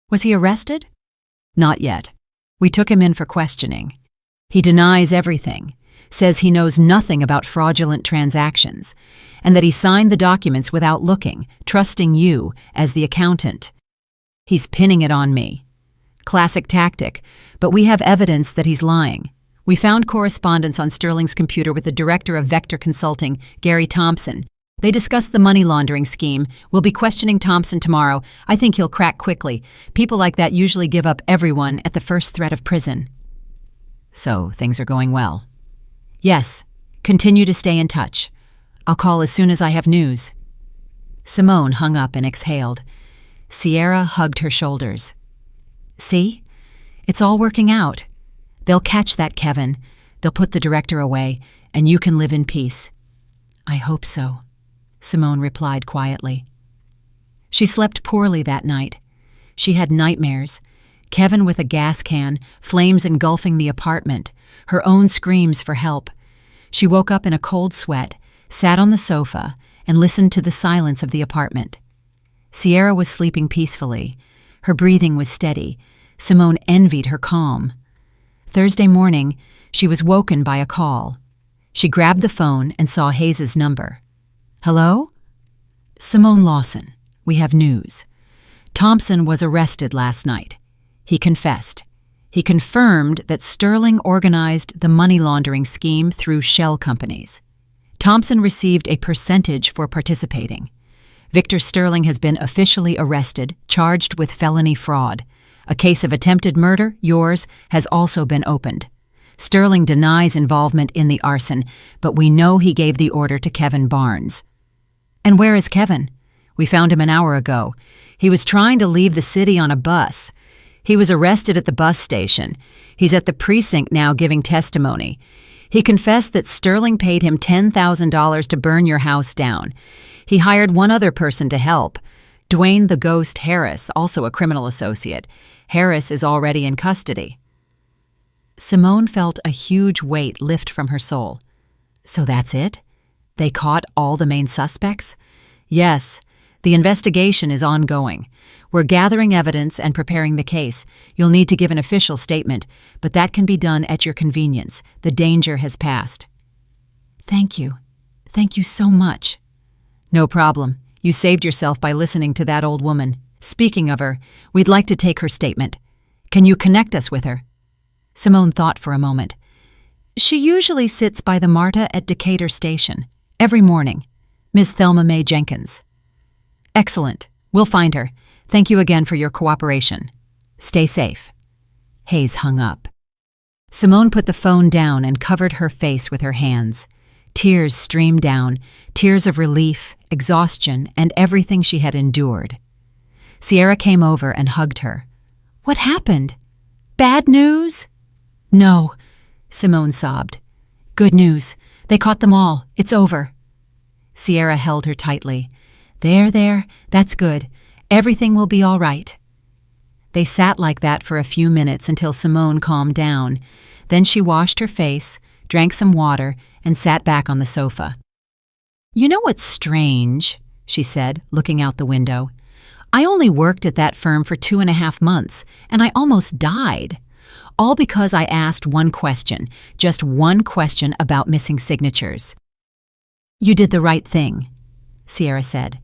Was he arrested?" "Not yet. We took him in for questioning. He denies everything, says he knows nothing about fraudulent transactions, and that he signed the documents without looking, trusting you as the accountant. He's pinning it on me. Classic tactic, but we have evidence that he's lying. We found correspondence on Sterling's computer with the director of Vector Consulting, Gary Thompson. They discussed the money laundering scheme. We'll be questioning Thompson tomorrow. I think he'll crack quickly. People like that usually give up everyone at the first threat of prison." "So, things are going well?" "Yes. Continue to stay in touch. I'll call as soon as I have news." Simone hung up and exhaled. Sierra hugged her shoulders. "See? It's all working out. They'll catch that Kevin. They'll put the director away, and you can live in peace." "I hope so," Simone replied quietly. She slept poorly that night. She had nightmares. Kevin with a gas can, flames engulfing the apartment, her own screams for help. She woke up in a cold sweat, sat on the sofa, and listened to the silence of the apartment. Sierra was sleeping peacefully. Her breathing was steady. Simone envied her calm. Thursday morning, she was woken by a call. She grabbed the phone and saw Hayes's number. "Hello?" "Simone Lawson, we have news. Thompson was arrested last night. He confessed. He confirmed that Sterling organized the money laundering scheme through shell companies. Thompson received a percentage for participating. Victor Sterling has been officially arrested, charged with felony fraud. A case of attempted murder, yours, has also been opened. Sterling denies involvement in the arson, but we know he gave the order to Kevin Barnes. And where is Kevin? We found him an hour ago. He was trying to leave the city on a bus. He was arrested at the bus station. He's at the precinct now giving testimony. He confessed that Sterling paid him $10,000 to burn your house down. He hired one other person to help, Dwayne the Ghost Harris, also a criminal associate. Harris is already in custody. Simone felt a huge weight lift from her soul. So that's it? They caught all the main suspects? Yes. The investigation is ongoing. We're gathering evidence and preparing the case. You'll need to give an official statement, but that can be done at your convenience. The danger has passed. Thank you. Thank you so much. No problem. You saved yourself by listening to that old woman. Speaking of her, we'd like to take her statement. Can you connect us with her? Simone thought for a moment. She usually sits by the MARTA at Decatur Station. Every morning. Ms. Thelma Mae Jenkins. Excellent. We'll find her. Thank you again for your cooperation. Stay safe. Hayes hung up. Simone put the phone down and covered her face with her hands. Tears streamed down, tears of relief, exhaustion, and everything she had endured. Sierra came over and hugged her. What happened? Bad news? No, Simone sobbed. Good news. They caught them all. It's over. Sierra held her tightly. There, that's good. Everything will be all right. They sat like that for a few minutes until Simone calmed down. Then she washed her face, drank some water, and sat back on the sofa. You know what's strange, she said, looking out the window. I only worked at that firm for 2.5 months, and I almost died. All because I asked one question, just one question about missing signatures. You did the right thing, Sierra said.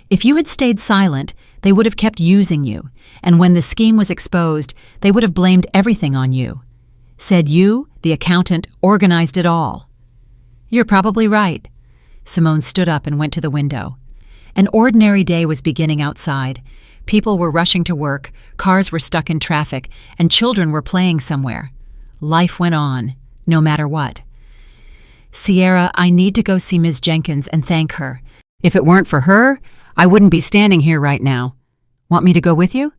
If you had stayed silent, they would have kept using you, and when the scheme was exposed, they would have blamed everything on you. Said you, the accountant, organized it all. You're probably right. Simone stood up and went to the window. An ordinary day was beginning outside. People were rushing to work, cars were stuck in traffic, and children were playing somewhere. Life went on, no matter what. Sierra, I need to go see Ms. Jenkins and thank her. If it weren't for her, I wouldn't be standing here right now. Want me to go with you?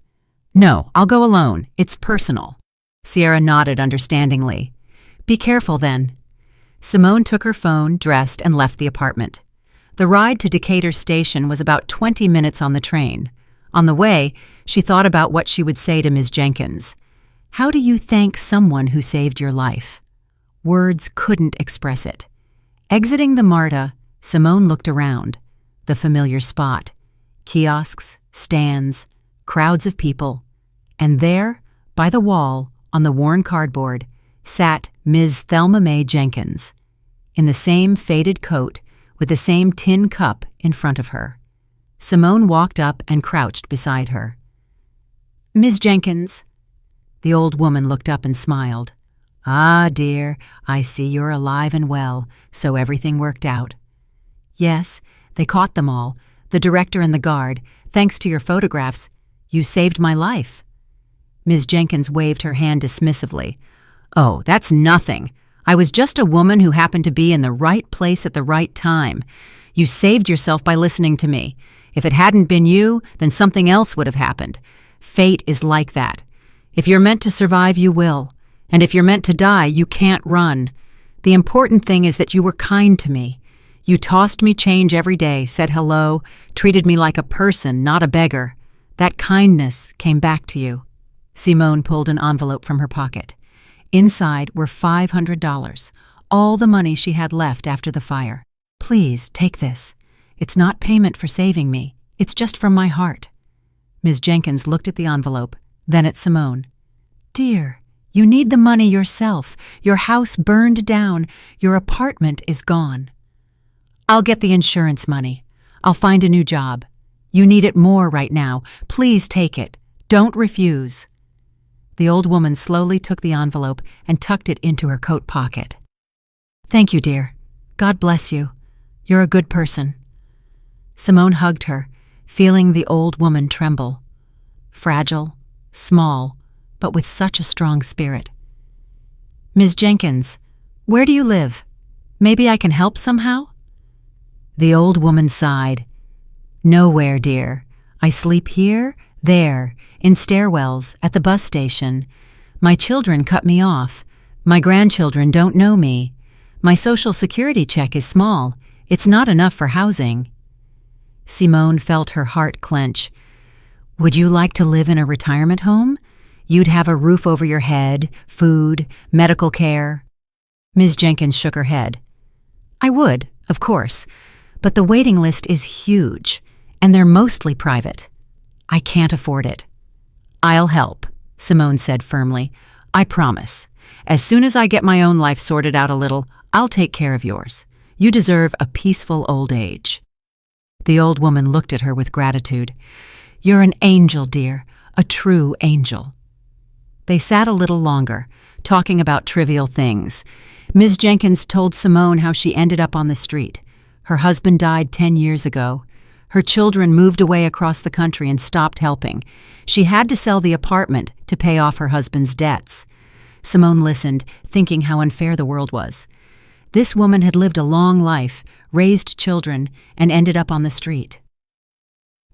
No, I'll go alone. It's personal. Sierra nodded understandingly. Be careful then. Simone took her phone, dressed, and left the apartment. The ride to Decatur Station was about 20 minutes on the train. On the way, she thought about what she would say to Ms. Jenkins. How do you thank someone who saved your life? Words couldn't express it. Exiting the MARTA, Simone looked around. The familiar spot. Kiosks, stands, crowds of people. And there, by the wall, on the worn cardboard, sat Ms. Thelma Mae Jenkins, in the same faded coat, with the same tin cup in front of her. Simone walked up and crouched beside her. Ms. Jenkins. The old woman looked up and smiled. Ah, dear, I see you're alive and well, so everything worked out. Yes, they caught them all, the director and the guard. Thanks to your photographs, you saved my life. Ms. Jenkins waved her hand dismissively. Oh, that's nothing. I was just a woman who happened to be in the right place at the right time. You saved yourself by listening to me. If it hadn't been you, then something else would have happened. Fate is like that. If you're meant to survive, you will. And if you're meant to die, you can't run. The important thing is that you were kind to me. You tossed me change every day, said hello, treated me like a person, not a beggar. That kindness came back to you. Simone pulled an envelope from her pocket. Inside were $500, all the money she had left after the fire. Please, take this. It's not payment for saving me. It's just from my heart. Ms. Jenkins looked at the envelope, then at Simone. Dear, you need the money yourself. Your house burned down. Your apartment is gone. I'll get the insurance money. I'll find a new job. You need it more right now. Please take it. Don't refuse. The old woman slowly took the envelope and tucked it into her coat pocket. "Thank you, dear. God bless you. You're a good person." Simone hugged her, feeling the old woman tremble. Fragile, small, but with such a strong spirit. "Ms. Jenkins, where do you live? Maybe I can help somehow?" The old woman sighed. "Nowhere, dear. I sleep here, there, in stairwells, at the bus station. My children cut me off. My grandchildren don't know me. My social security check is small. It's not enough for housing." Simone felt her heart clench. "Would you like to live in a retirement home? You'd have a roof over your head, food, medical care." Ms. Jenkins shook her head. "I would, of course, but the waiting list is huge, and they're mostly private. I can't afford it." "I'll help," Simone said firmly. "I promise. As soon as I get my own life sorted out a little, I'll take care of yours. You deserve a peaceful old age." The old woman looked at her with gratitude. "You're an angel, dear, a true angel." They sat a little longer, talking about trivial things. Ms. Jenkins told Simone how she ended up on the street. Her husband died 10 years ago. Her children moved away across the country and stopped helping. She had to sell the apartment to pay off her husband's debts. Simone listened, thinking how unfair the world was. This woman had lived a long life, raised children, and ended up on the street.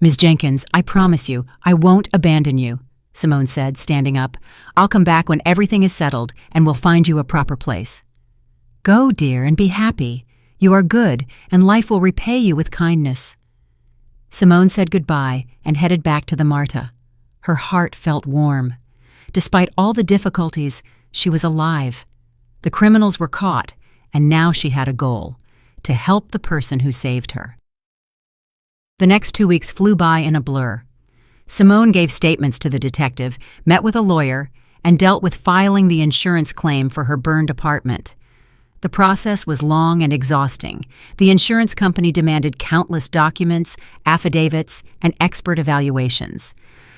"Ms. Jenkins, I promise you, I won't abandon you," Simone said, standing up. "I'll come back when everything is settled, and we'll find you a proper place." "Go, dear, and be happy. You are good, and life will repay you with kindness." Simone said goodbye and headed back to the Marta. Her heart felt warm. Despite all the difficulties, she was alive. The criminals were caught, and now she had a goal: to help the person who saved her. The next 2 weeks flew by in a blur. Simone gave statements to the detective, met with a lawyer, and dealt with filing the insurance claim for her burned apartment. The process was long and exhausting. The insurance company demanded countless documents, affidavits, and expert evaluations.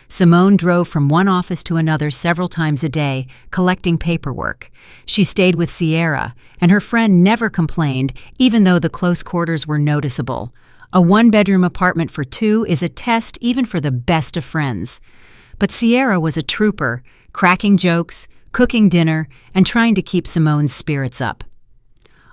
Simone drove from one office to another several times a day, collecting paperwork. She stayed with Sierra, and her friend never complained, even though the close quarters were noticeable. A one-bedroom apartment for two is a test even for the best of friends. But Sierra was a trooper, cracking jokes, cooking dinner, and trying to keep Simone's spirits up.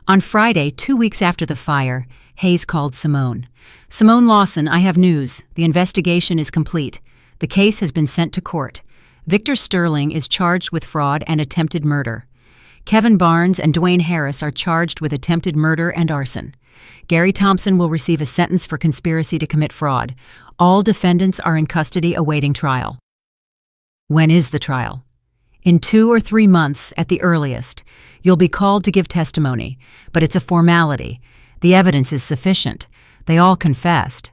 On Friday, 2 weeks after the fire, Hayes called Simone. "Simone Lawson, I have news. The investigation is complete. The case has been sent to court. Victor Sterling is charged with fraud and attempted murder. Kevin Barnes and Dwayne Harris are charged with attempted murder and arson. Gary Thompson will receive a sentence for conspiracy to commit fraud. All defendants are in custody awaiting trial." "When is the trial?" "In 2 or 3 months at the earliest. You'll be called to give testimony, but it's a formality. The evidence is sufficient. They all confessed."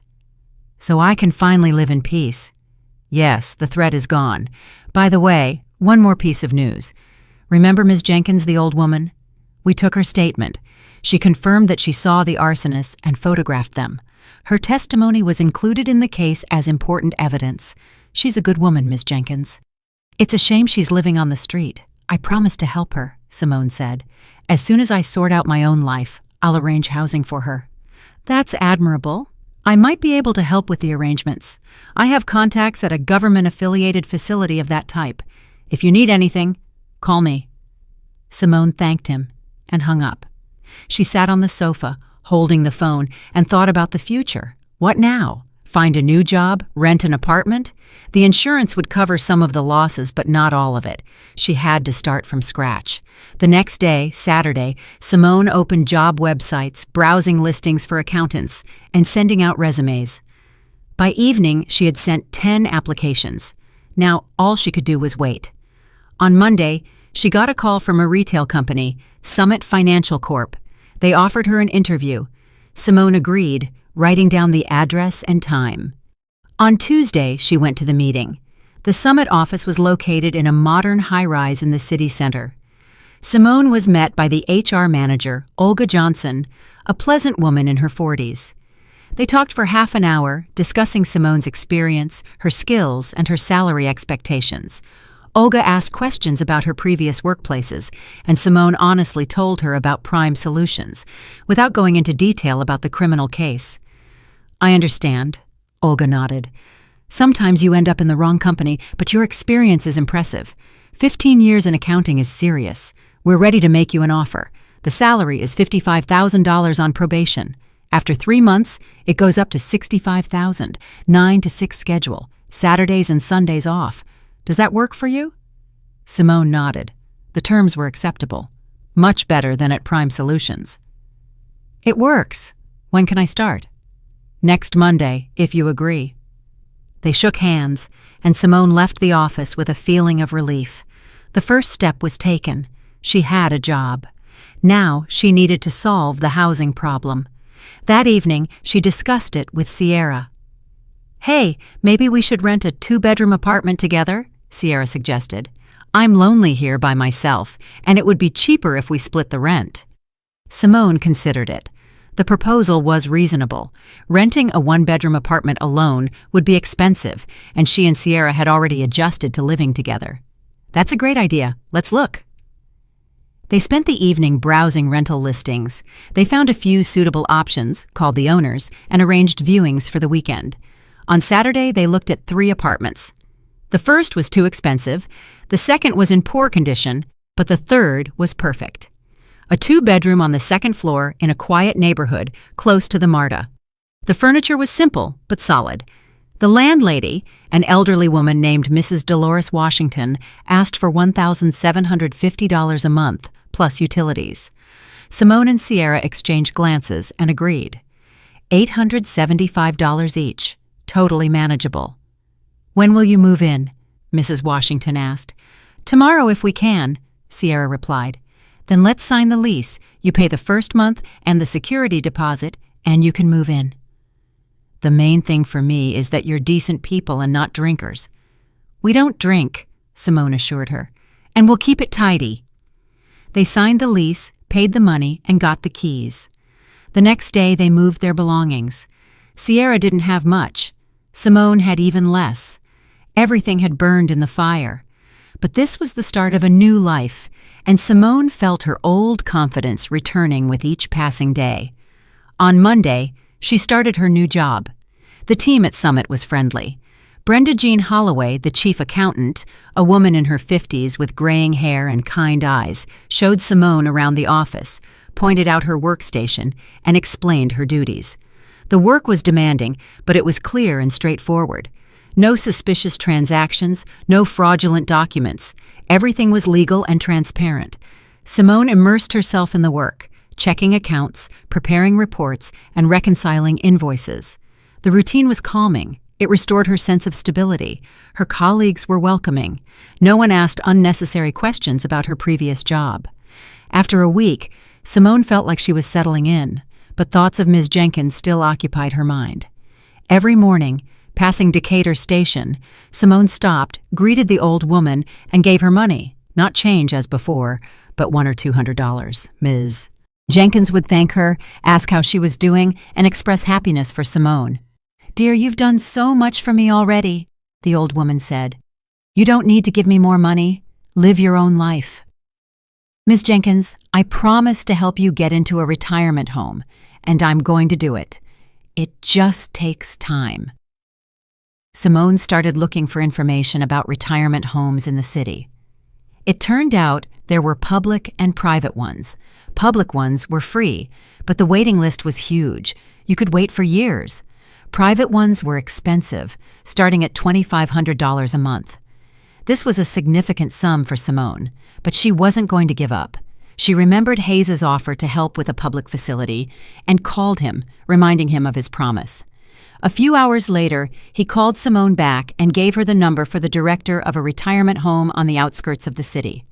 "So I can finally live in peace." "Yes, the threat is gone. By the way, one more piece of news. Remember Ms. Jenkins, the old woman? We took her statement. She confirmed that she saw the arsonists and photographed them. Her testimony was included in the case as important evidence. She's a good woman, Ms. Jenkins." "It's a shame she's living on the street. I promised to help her," Simone said. "As soon as I sort out my own life, I'll arrange housing for her." "That's admirable. I might be able to help with the arrangements. I have contacts at a government-affiliated facility of that type. If you need anything, call me." Simone thanked him and hung up. She sat on the sofa, holding the phone, and thought about the future. What now? Find a new job? Rent an apartment? The insurance would cover some of the losses, but not all of it. She had to start from scratch. The next day, Saturday, Simone opened job websites, browsing listings for accountants, and sending out resumes. By evening, she had sent 10 applications. Now, all she could do was wait. On Monday, she got a call from a retail company, Summit Financial Corp. They offered her an interview. Simone agreed, writing down the address and time. On Tuesday, she went to the meeting. The Summit office was located in a modern high-rise in the city center. Simone was met by the HR manager, Olga Johnson, a pleasant woman in her 40s. They talked for half an hour, discussing Simone's experience, her skills, and her salary expectations. Olga asked questions about her previous workplaces, and Simone honestly told her about Prime Solutions, without going into detail about the criminal case. "I understand," Olga nodded. "Sometimes you end up in the wrong company, but your experience is impressive. 15 years in accounting is serious. We're ready to make you an offer. The salary is $55,000 on probation. After 3 months, it goes up to $65,000, 9 to 6 schedule, Saturdays and Sundays off. Does that work for you?" Simone nodded. The terms were acceptable. Much better than at Prime Solutions. "It works. When can I start?" "Next Monday, if you agree." They shook hands, and Simone left the office with a feeling of relief. The first step was taken. She had a job. Now she needed to solve the housing problem. That evening, she discussed it with Sierra. "Hey, maybe we should rent a 2-bedroom apartment together?" Sierra suggested. "I'm lonely here by myself, and it would be cheaper if we split the rent." Simone considered it. The proposal was reasonable. Renting a 1-bedroom apartment alone would be expensive, and she and Sierra had already adjusted to living together. "That's a great idea. Let's look." They spent the evening browsing rental listings. They found a few suitable options, called the owners, and arranged viewings for the weekend. On Saturday, they looked at 3 apartments. The first was too expensive, the second was in poor condition, but the third was perfect. A 2-bedroom on the 2nd floor in a quiet neighborhood close to the MARTA. The furniture was simple but solid. The landlady, an elderly woman named Mrs. Dolores Washington, asked for $1,750 a month, plus utilities. Simone and Sierra exchanged glances and agreed. $875 each, totally manageable. "When will you move in?" Mrs. Washington asked. "Tomorrow if we can," Sierra replied. "Then let's sign the lease. You pay the first month and the security deposit, and you can move in." "The main thing for me is that you're decent people and not drinkers." "We don't drink," Simone assured her, "and we'll keep it tidy." They signed the lease, paid the money, and got the keys. The next day they moved their belongings. Sierra didn't have much. Simone had even less. Everything had burned in the fire. But this was the start of a new life, and Simone felt her old confidence returning with each passing day. On Monday, she started her new job. The team at Summit was friendly. Brenda Jean Holloway, the chief accountant, a woman in her 50s with graying hair and kind eyes, showed Simone around the office, pointed out her workstation, and explained her duties. The work was demanding, but it was clear and straightforward. No suspicious transactions, no fraudulent documents. Everything was legal and transparent. Simone immersed herself in the work, checking accounts, preparing reports, and reconciling invoices. The routine was calming. It restored her sense of stability. Her colleagues were welcoming. No one asked unnecessary questions about her previous job. After a week, Simone felt like she was settling in, but thoughts of Ms. Jenkins still occupied her mind. Every morning, passing Decatur Station, Simone stopped, greeted the old woman, and gave her money, not change as before, but $100 or $200. Ms. Jenkins would thank her, ask how she was doing, and express happiness for Simone. "Dear, you've done so much for me already," the old woman said. "You don't need to give me more money. Live your own life." "Ms. Jenkins, I promise to help you get into a retirement home, and I'm going to do it. It just takes time." Simone started looking for information about retirement homes in the city. It turned out there were public and private ones. Public ones were free, but the waiting list was huge. You could wait for years. Private ones were expensive, starting at $2,500 a month. This was a significant sum for Simone, but she wasn't going to give up. She remembered Hayes's offer to help with a public facility and called him, reminding him of his promise. A few hours later, he called Simone back and gave her the number for the director of a retirement home on the outskirts of the city.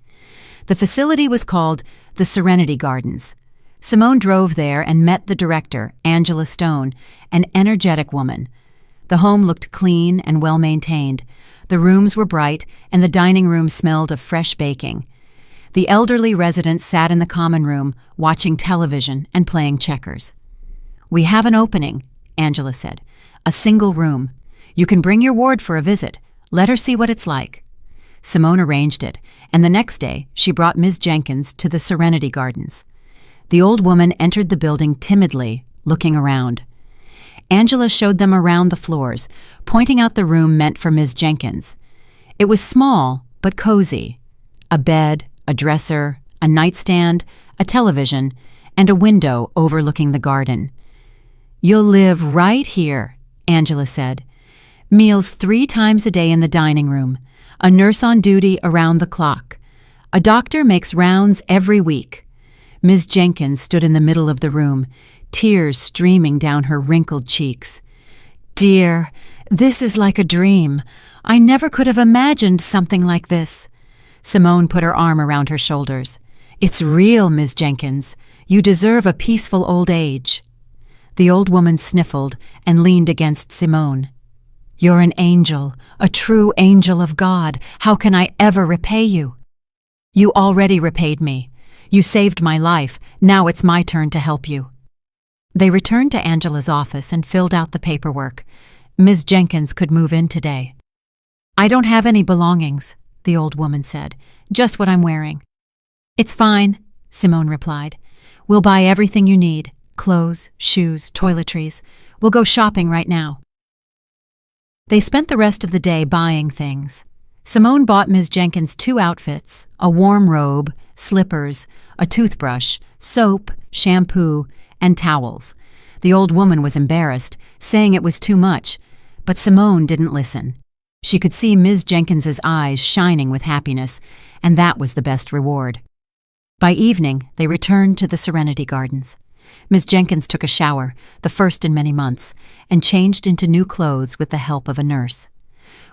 The facility was called the Serenity Gardens. Simone drove there and met the director, Angela Stone, an energetic woman. The home looked clean and well-maintained. The rooms were bright, and the dining room smelled of fresh baking. The elderly residents sat in the common room, watching television and playing checkers. "We have an opening," Angela said. "A single room. You can bring your ward for a visit. Let her see what it's like." Simone arranged it, and the next day she brought Ms. Jenkins to the Serenity Gardens. The old woman entered the building timidly, looking around. Angela showed them around the floors, pointing out the room meant for Ms. Jenkins. It was small, but cozy. A bed, a dresser, a nightstand, a television, and a window overlooking the garden. "You'll live right here," Angela said. "Meals 3 times a day in the dining room, a nurse on duty around the clock. A doctor makes rounds every week." Ms. Jenkins stood in the middle of the room, tears streaming down her wrinkled cheeks. "Dear, this is like a dream. I never could have imagined something like this." Simone put her arm around her shoulders. "It's real, Ms. Jenkins. You deserve a peaceful old age." The old woman sniffled and leaned against Simone. "You're an angel, a true angel of God. How can I ever repay you?" "You already repaid me. You saved my life. Now it's my turn to help you." They returned to Angela's office and filled out the paperwork. Ms. Jenkins could move in today. "I don't have any belongings," the old woman said. "Just what I'm wearing." "It's fine," Simone replied. "We'll buy everything you need. Clothes, shoes, toiletries. We'll go shopping right now." They spent the rest of the day buying things. Simone bought Ms. Jenkins 2 outfits, a warm robe, slippers, a toothbrush, soap, shampoo, and towels. The old woman was embarrassed, saying it was too much, but Simone didn't listen. She could see Ms. Jenkins's eyes shining with happiness, and that was the best reward. By evening, they returned to the Serenity Gardens. Ms. Jenkins took a shower, the first in many months, and changed into new clothes with the help of a nurse.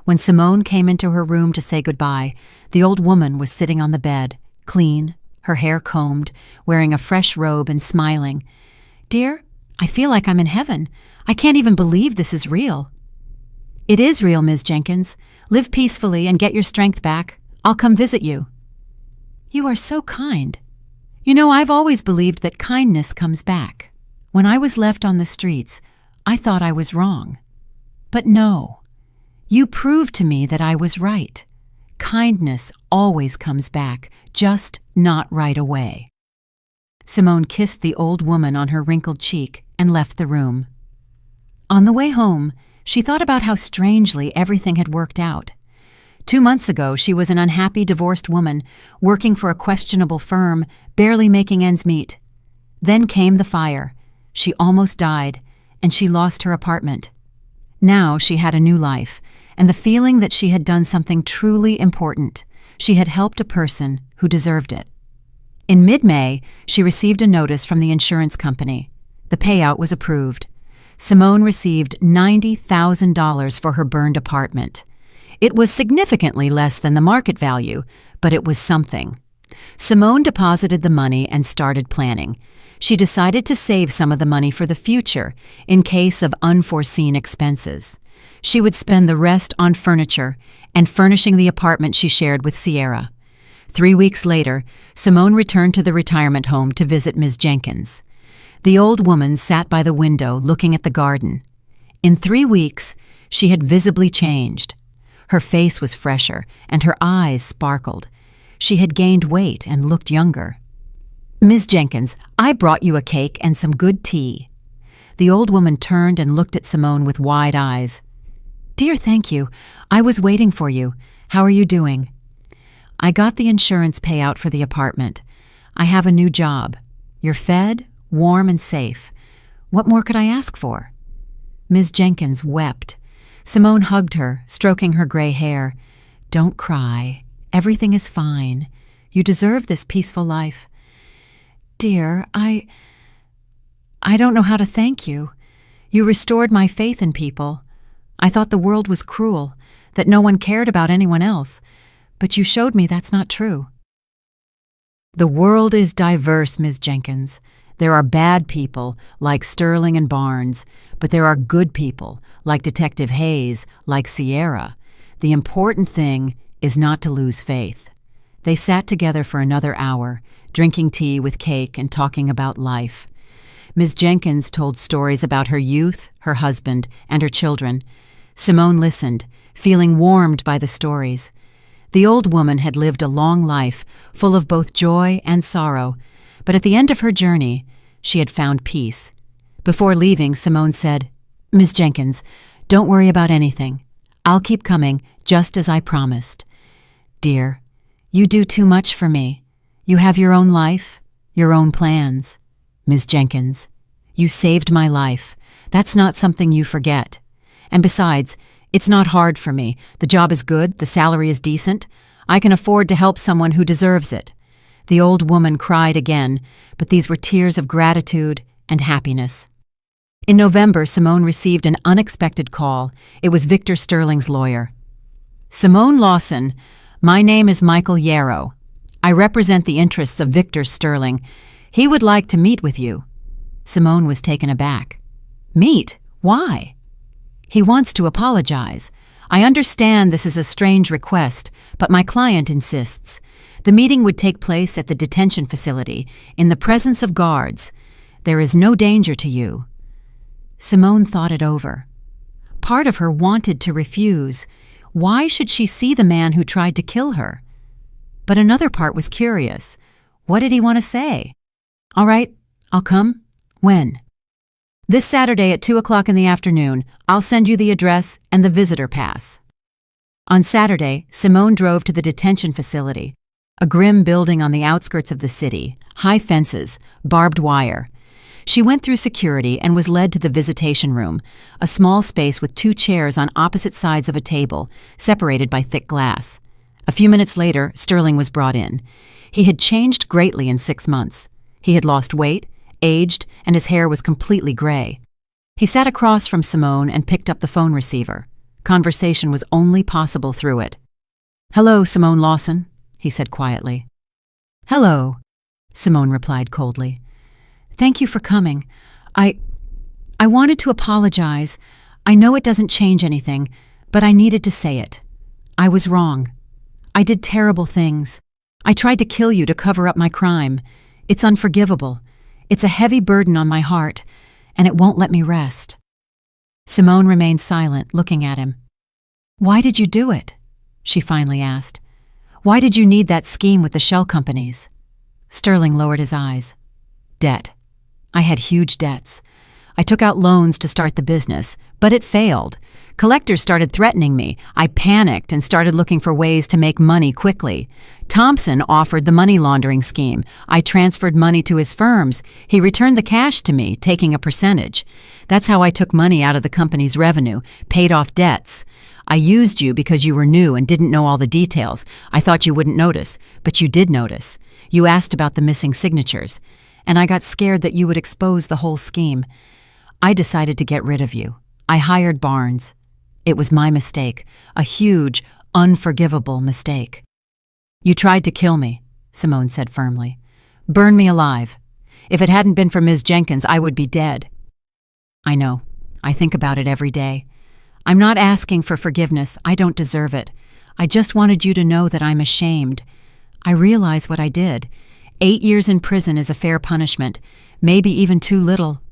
When Simone came into her room to say goodbye, the old woman was sitting on the bed, clean, her hair combed, wearing a fresh robe and smiling. "Dear, I feel like I'm in heaven. I can't even believe this is real." "It is real, Ms. Jenkins. Live peacefully and get your strength back. I'll come visit you." "You are so kind. You know, I've always believed that kindness comes back. When I was left on the streets, I thought I was wrong. But no. You proved to me that I was right. Kindness always comes back, just not right away." Simone kissed the old woman on her wrinkled cheek and left the room. On the way home, she thought about how strangely everything had worked out. 2 months ago, she was an unhappy divorced woman, working for a questionable firm, barely making ends meet. Then came the fire. She almost died, and she lost her apartment. Now she had a new life, and the feeling that she had done something truly important. She had helped a person who deserved it. In mid-May, she received a notice from the insurance company. The payout was approved. Simone received $90,000 for her burned apartment. It was significantly less than the market value, but it was something. Simone deposited the money and started planning. She decided to save some of the money for the future, in case of unforeseen expenses. She would spend the rest on furniture and furnishing the apartment she shared with Sierra. 3 weeks later, Simone returned to the retirement home to visit Ms. Jenkins. The old woman sat by the window looking at the garden. In 3 weeks, she had visibly changed. Her face was fresher, and her eyes sparkled. She had gained weight and looked younger. "Ms. Jenkins, I brought you a cake and some good tea." The old woman turned and looked at Simone with wide eyes. "Dear, thank you. I was waiting for you. How are you doing?" "I got the insurance payout for the apartment. I have a new job. You're fed, warm, and safe. What more could I ask for?" Ms. Jenkins wept. Simone hugged her, stroking her gray hair. "Don't cry. Everything is fine. You deserve this peaceful life." "Dear, I don't know how to thank you. You restored my faith in people. I thought the world was cruel, that no one cared about anyone else, but you showed me that's not true." "The world is diverse, Ms. Jenkins. There are bad people, like Sterling and Barnes, but there are good people, like Detective Hayes, like Sierra. The important thing is not to lose faith." They sat together for another hour, drinking tea with cake and talking about life. Ms. Jenkins told stories about her youth, her husband, and her children. Simone listened, feeling warmed by the stories. The old woman had lived a long life, full of both joy and sorrow, but at the end of her journey, she had found peace. Before leaving, Simone said, "Miss Jenkins, don't worry about anything. I'll keep coming, just as I promised. Dear, you do too much for me. You have your own life, your own plans. Miss Jenkins, you saved my life. That's not something you forget. And besides, it's not hard for me. The job is good, the salary is decent. I can afford to help someone who deserves it." The old woman cried again, but these were tears of gratitude and happiness. In November, Simone received an unexpected call. It was Victor Sterling's lawyer. "Simone Lawson, my name is Michael Yarrow. I represent the interests of Victor Sterling. He would like to meet with you." Simone was taken aback. "Meet? Why?" "He wants to apologize. I understand this is a strange request, but my client insists. The meeting would take place at the detention facility, in the presence of guards. There is no danger to you." Simone thought it over. Part of her wanted to refuse. Why should she see the man who tried to kill her? But another part was curious. What did he want to say? "All right, I'll come. When?" "This Saturday at 2 o'clock in the afternoon. I'll send you the address and the visitor pass." On Saturday, Simone drove to the detention facility, a grim building on the outskirts of the city, high fences, barbed wire. She went through security and was led to the visitation room, a small space with 2 chairs on opposite sides of a table, separated by thick glass. A few minutes later, Sterling was brought in. He had changed greatly in 6 months. He had lost weight, aged, and his hair was completely gray. He sat across from Simone and picked up the phone receiver. Conversation was only possible through it. "Hello, Simone Lawson," he said quietly. "Hello," Simone replied coldly. "Thank you for coming. I wanted to apologize. I know it doesn't change anything, but I needed to say it. I was wrong. I did terrible things. I tried to kill you to cover up my crime. It's unforgivable. It's a heavy burden on my heart, and it won't let me rest." Simone remained silent, looking at him. "Why did you do it?" she finally asked. "Why did you need that scheme with the shell companies?" Sterling lowered his eyes. "Debt. I had huge debts. I took out loans to start the business, but it failed. Collectors started threatening me. I panicked and started looking for ways to make money quickly. Thompson offered the money laundering scheme. I transferred money to his firms. He returned the cash to me, taking a percentage. That's how I took money out of the company's revenue, paid off debts. I used you because you were new and didn't know all the details. I thought you wouldn't notice, but you did notice. You asked about the missing signatures, and I got scared that you would expose the whole scheme. I decided to get rid of you. I hired Barnes. It was my mistake, a huge, unforgivable mistake." "You tried to kill me," Simone said firmly. "Burn me alive. If it hadn't been for Ms. Jenkins, I would be dead." "I know. I think about it every day. I'm not asking for forgiveness. I don't deserve it. I just wanted you to know that I'm ashamed. I realize what I did. 8 years in prison is a fair punishment, maybe even too little."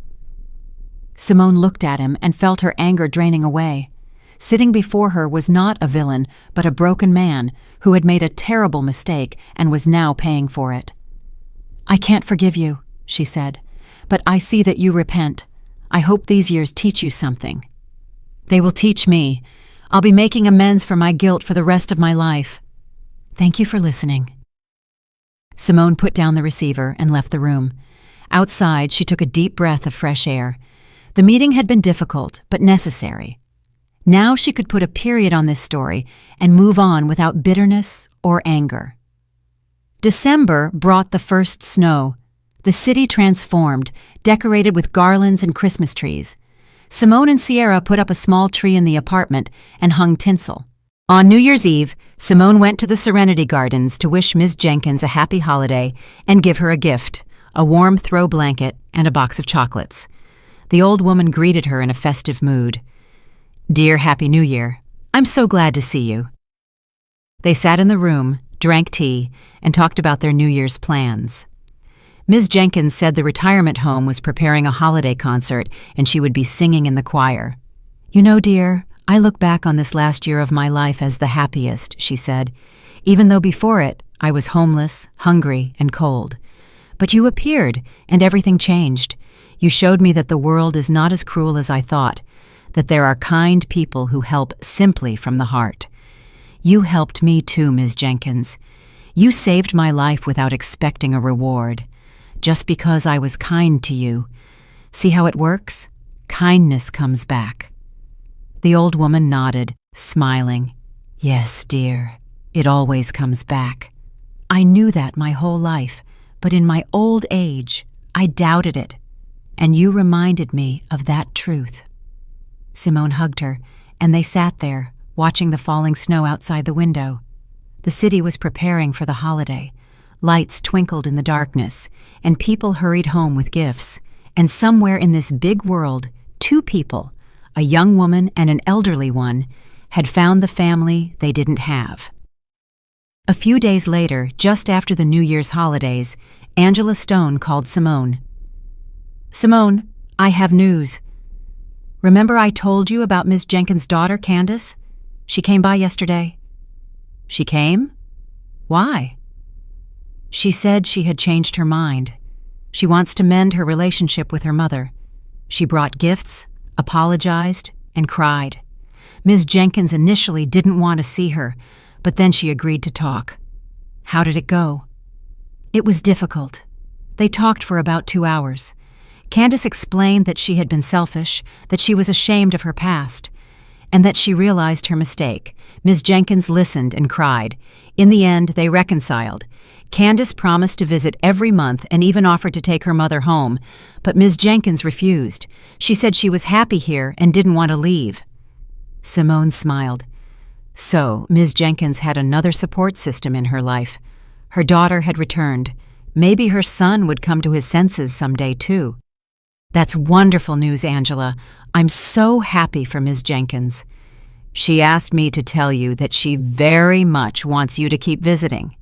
Simone looked at him and felt her anger draining away. Sitting before her was not a villain, but a broken man who had made a terrible mistake and was now paying for it. "I can't forgive you," she said, "but I see that you repent. I hope these years teach you something." "They will teach me. I'll be making amends for my guilt for the rest of my life. Thank you for listening." Simone put down the receiver and left the room. Outside, she took a deep breath of fresh air. The meeting had been difficult, but necessary. Now she could put a period on this story and move on without bitterness or anger. December brought the first snow. The city transformed, decorated with garlands and Christmas trees. Simone and Sierra put up a small tree in the apartment and hung tinsel. On New Year's Eve, Simone went to the Serenity Gardens to wish Ms. Jenkins a happy holiday and give her a gift, a warm throw blanket and a box of chocolates. The old woman greeted her in a festive mood. "Dear Happy New Year, I'm so glad to see you." They sat in the room, drank tea, and talked about their New Year's plans. Ms. Jenkins said the retirement home was preparing a holiday concert and she would be singing in the choir. "You know, dear, I look back on this last year of my life as the happiest, she said, even though before it I was homeless, hungry, and cold. But you appeared, and everything changed. You showed me that the world is not as cruel as I thought, that there are kind people who help simply from the heart. You helped me too, Ms. Jenkins. You saved my life without expecting a reward, just because I was kind to you. See how it works? Kindness comes back. The old woman nodded, smiling. Yes, dear, it always comes back. I knew that my whole life, but in my old age, I doubted it, and you reminded me of that truth. Simone hugged her, and they sat there, watching the falling snow outside the window. The city was preparing for the holiday. Lights twinkled in the darkness, and people hurried home with gifts. And somewhere in this big world, two people, a young woman and an elderly one, had found the family they didn't have. A few days later, just after the New Year's holidays, Angela Stone called Simone. Simone, I have news. Remember I told you about Miss Jenkins' daughter, Candace? She came by yesterday. She came? Why? She said she had changed her mind. She wants to mend her relationship with her mother. She brought gifts, apologized, and cried. Ms. Jenkins initially didn't want to see her, but then she agreed to talk. How did it go? It was difficult. They talked for about 2 hours. Candace explained that she had been selfish, that she was ashamed of her past, and that she realized her mistake. Ms. Jenkins listened and cried. In the end, they reconciled. Candace promised to visit every month and even offered to take her mother home, but Ms. Jenkins refused. She said she was happy here and didn't want to leave. Simone smiled. So, Ms. Jenkins had another support system in her life. Her daughter had returned. Maybe her son would come to his senses someday, too. That's wonderful news, Angela. I'm so happy for Ms. Jenkins. She asked me to tell you that she very much wants you to keep visiting.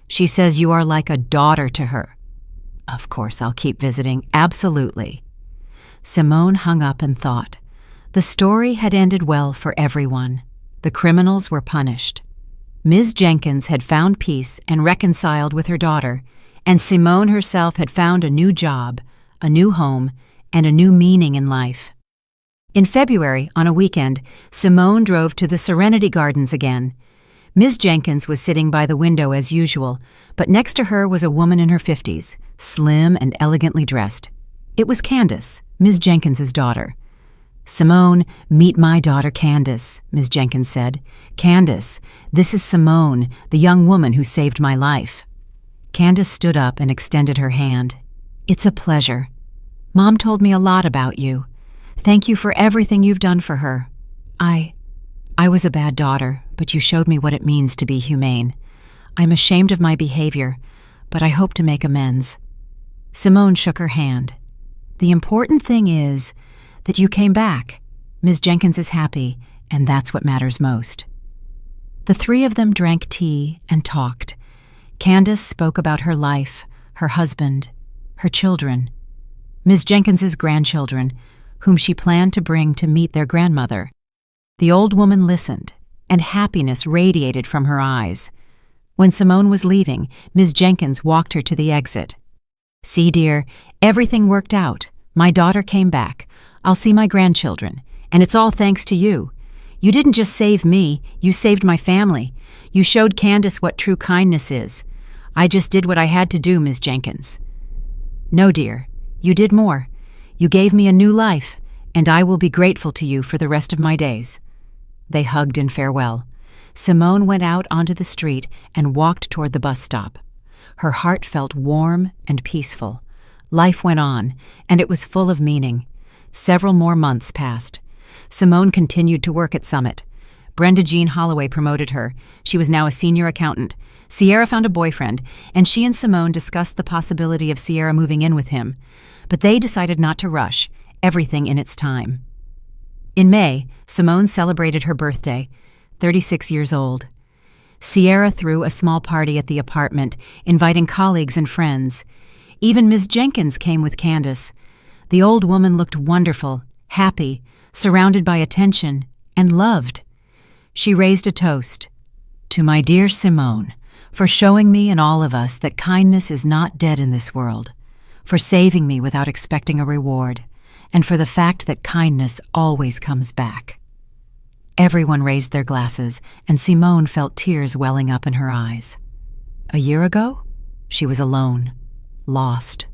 She says you are like a daughter to her. Of course, I'll keep visiting, absolutely. Simone hung up and thought. The story had ended well for everyone. The criminals were punished. Ms. Jenkins had found peace and reconciled with her daughter, and Simone herself had found a new job, a new home, and a new meaning in life. In February, on a weekend, Simone drove to the Serenity Gardens again. Ms. Jenkins was sitting by the window as usual, but next to her was a woman in her 50s, slim and elegantly dressed. It was Candace, Ms. Jenkins's daughter. Simone, meet my daughter Candace, Ms. Jenkins said. Candace, this is Simone, the young woman who saved my life. Candace stood up and extended her hand. It's a pleasure. Mom told me a lot about you. Thank you for everything you've done for her. I was a bad daughter, but you showed me what it means to be humane. I'm ashamed of my behavior, but I hope to make amends. Simone shook her hand. The important thing is that you came back. Ms. Jenkins is happy, and that's what matters most. The three of them drank tea and talked. Candace spoke about her life, her husband, her children, Ms. Jenkins's grandchildren, whom she planned to bring to meet their grandmother. The old woman listened, and happiness radiated from her eyes. When Simone was leaving, Ms. Jenkins walked her to the exit. See, dear, everything worked out. My daughter came back. I'll see my grandchildren, and it's all thanks to you. You didn't just save me, you saved my family. You showed Candace what true kindness is. I just did what I had to do, Ms. Jenkins. No, dear, you did more. You gave me a new life, and I will be grateful to you for the rest of my days. They hugged in farewell. Simone went out onto the street and walked toward the bus stop. Her heart felt warm and peaceful. Life went on, and it was full of meaning. Several more months passed. Simone continued to work at Summit. Brenda Jean Holloway promoted her. She was now a senior accountant. Sierra found a boyfriend, and she and Simone discussed the possibility of Sierra moving in with him. But they decided not to rush, everything in its time. In May, Simone celebrated her birthday, 36 years old. Sierra threw a small party at the apartment, inviting colleagues and friends. Even Ms. Jenkins came with Candace. The old woman looked wonderful, happy, surrounded by attention, and loved. She raised a toast to my dear Simone, for showing me and all of us that kindness is not dead in this world, for saving me without expecting a reward, and for the fact that kindness always comes back. Everyone raised their glasses, and Simone felt tears welling up in her eyes. A year ago, she was alone, lost,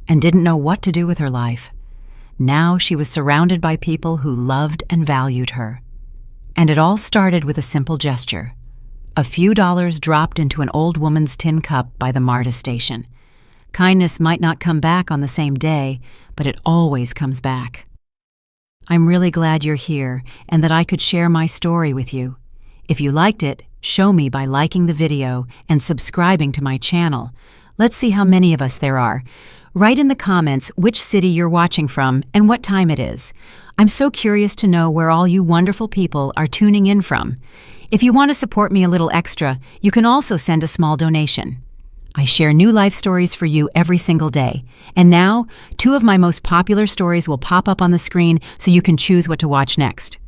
and didn't know what to do with her life. Now she was surrounded by people who loved and valued her. And it all started with a simple gesture. A few dollars dropped into an old woman's tin cup by the MARTA station. Kindness might not come back on the same day, but it always comes back. I'm really glad you're here and that I could share my story with you. If you liked it, show me by liking the video and subscribing to my channel. Let's see how many of us there are. Write in the comments which city you're watching from and what time it is. I'm so curious to know where all you wonderful people are tuning in from. If you want to support me a little extra, you can also send a small donation. I share new life stories for you every single day. And now, 2 of my most popular stories will pop up on the screen so you can choose what to watch next.